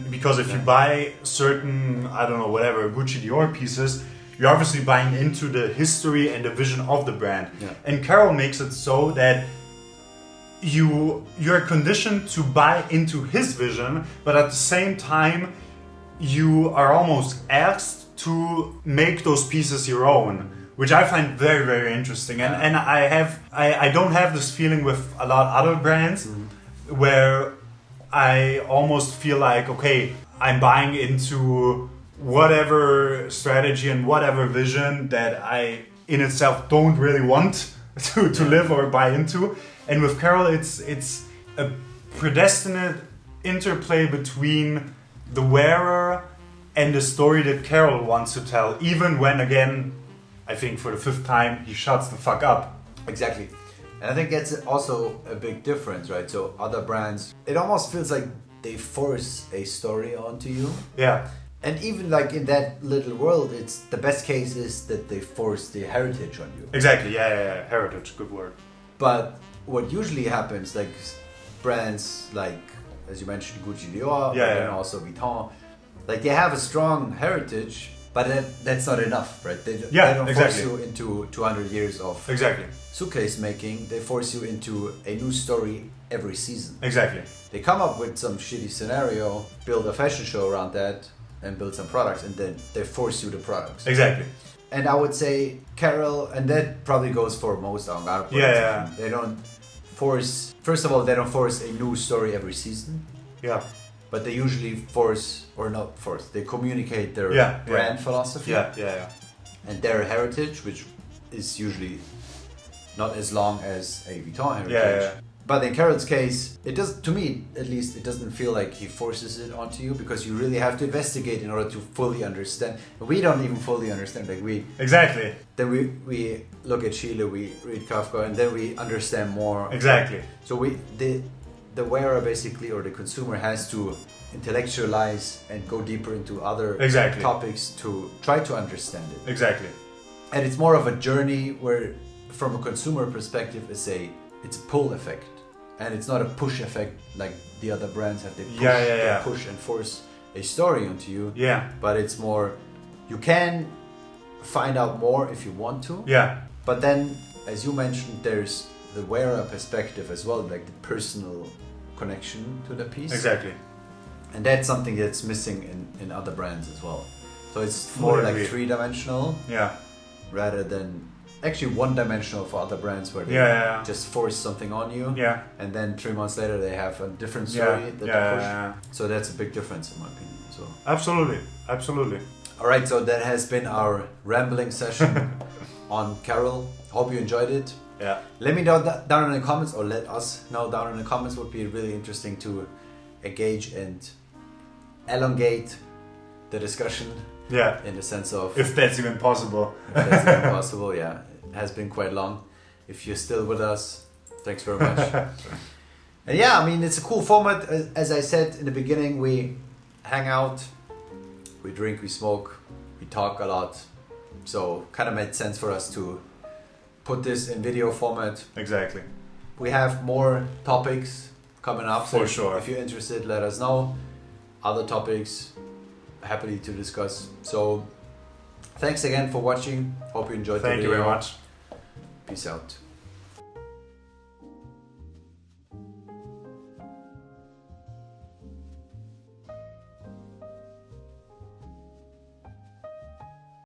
Because if you buy certain, I don't know, whatever, Gucci Dior pieces, you're obviously buying into the history and the vision of the brand. Yeah. And Carroll makes it so that you're conditioned to buy into his vision, but at the same time, you are almost asked to make those pieces your own, which I find very, very interesting. And I don't have this feeling with a lot of other brands where I almost feel like, okay, I'm buying into whatever strategy and whatever vision that I in itself don't really want to live or buy into. And with Carroll, it's a predestinate interplay between the wearer and the story that Carroll wants to tell, even when, again, I think for the 5th time, he shuts the fuck up. Exactly. And I think that's also a big difference, right? So other brands, it almost feels like they force a story onto you. Yeah. And even like in that little world, it's the best case is that they force the heritage on you. Exactly, yeah. Heritage, good word. But what usually happens, like brands like, as you mentioned, Gucci Dior, and also Vuitton, like they have a strong heritage, but that's not enough, right? They don't force you into 200 years of suitcase making. They force you into a new story every season. Exactly. They come up with some shitty scenario, build a fashion show around that, and build some products, and then they force you the products. Exactly. And I would say Carroll, and that probably goes for most avant-garde brands. They don't force. First of all, they don't force a new story every season. Yeah. But they usually force, or not force, they communicate their brand philosophy. Yeah. And their heritage, which is usually not as long as a Vuitton heritage. Yeah. But in Carroll's case, it does, to me at least, it doesn't feel like he forces it onto you, because you really have to investigate in order to fully understand. We don't even fully understand. Like then we look at Schiele, we read Kafka, and then we understand more. Exactly. So the wearer basically, or the consumer, has to intellectualize and go deeper into other topics to try to understand it. Exactly. And it's more of a journey where, from a consumer perspective, it's a pull effect. And it's not a push effect like the other brands have. They push and force a story onto you. Yeah. But it's more, you can find out more if you want to. Yeah. But then, as you mentioned, there's the wearer perspective as well, like the personal connection to the piece. Exactly. And that's something that's missing in other brands as well. So it's more like 3-dimensional. Yeah. Rather than actually 1-dimensional for other brands, where they just force something on you. Yeah. And then 3 months later they have a different story that they push. So that's a big difference in my opinion as well. Absolutely. Alright, so that has been our rambling session on Carroll. Hope you enjoyed it. Yeah. Let me know down in the comments, or let us know down in the comments. Would be really interesting to engage and elongate the discussion. Yeah. In the sense of, if that's even possible. If that's even possible, yeah. It has been quite long. If you're still with us, thanks very much. And yeah, I mean, it's a cool format. As I said in the beginning, we hang out, we drink, we smoke, we talk a lot. So kind of made sense for us to put this in video format. Exactly. We have more topics coming up. For so sure. If you're interested, let us know. Other topics, happily to discuss. So thanks again for watching. Hope you enjoyed the video. Thank you very much. Peace out.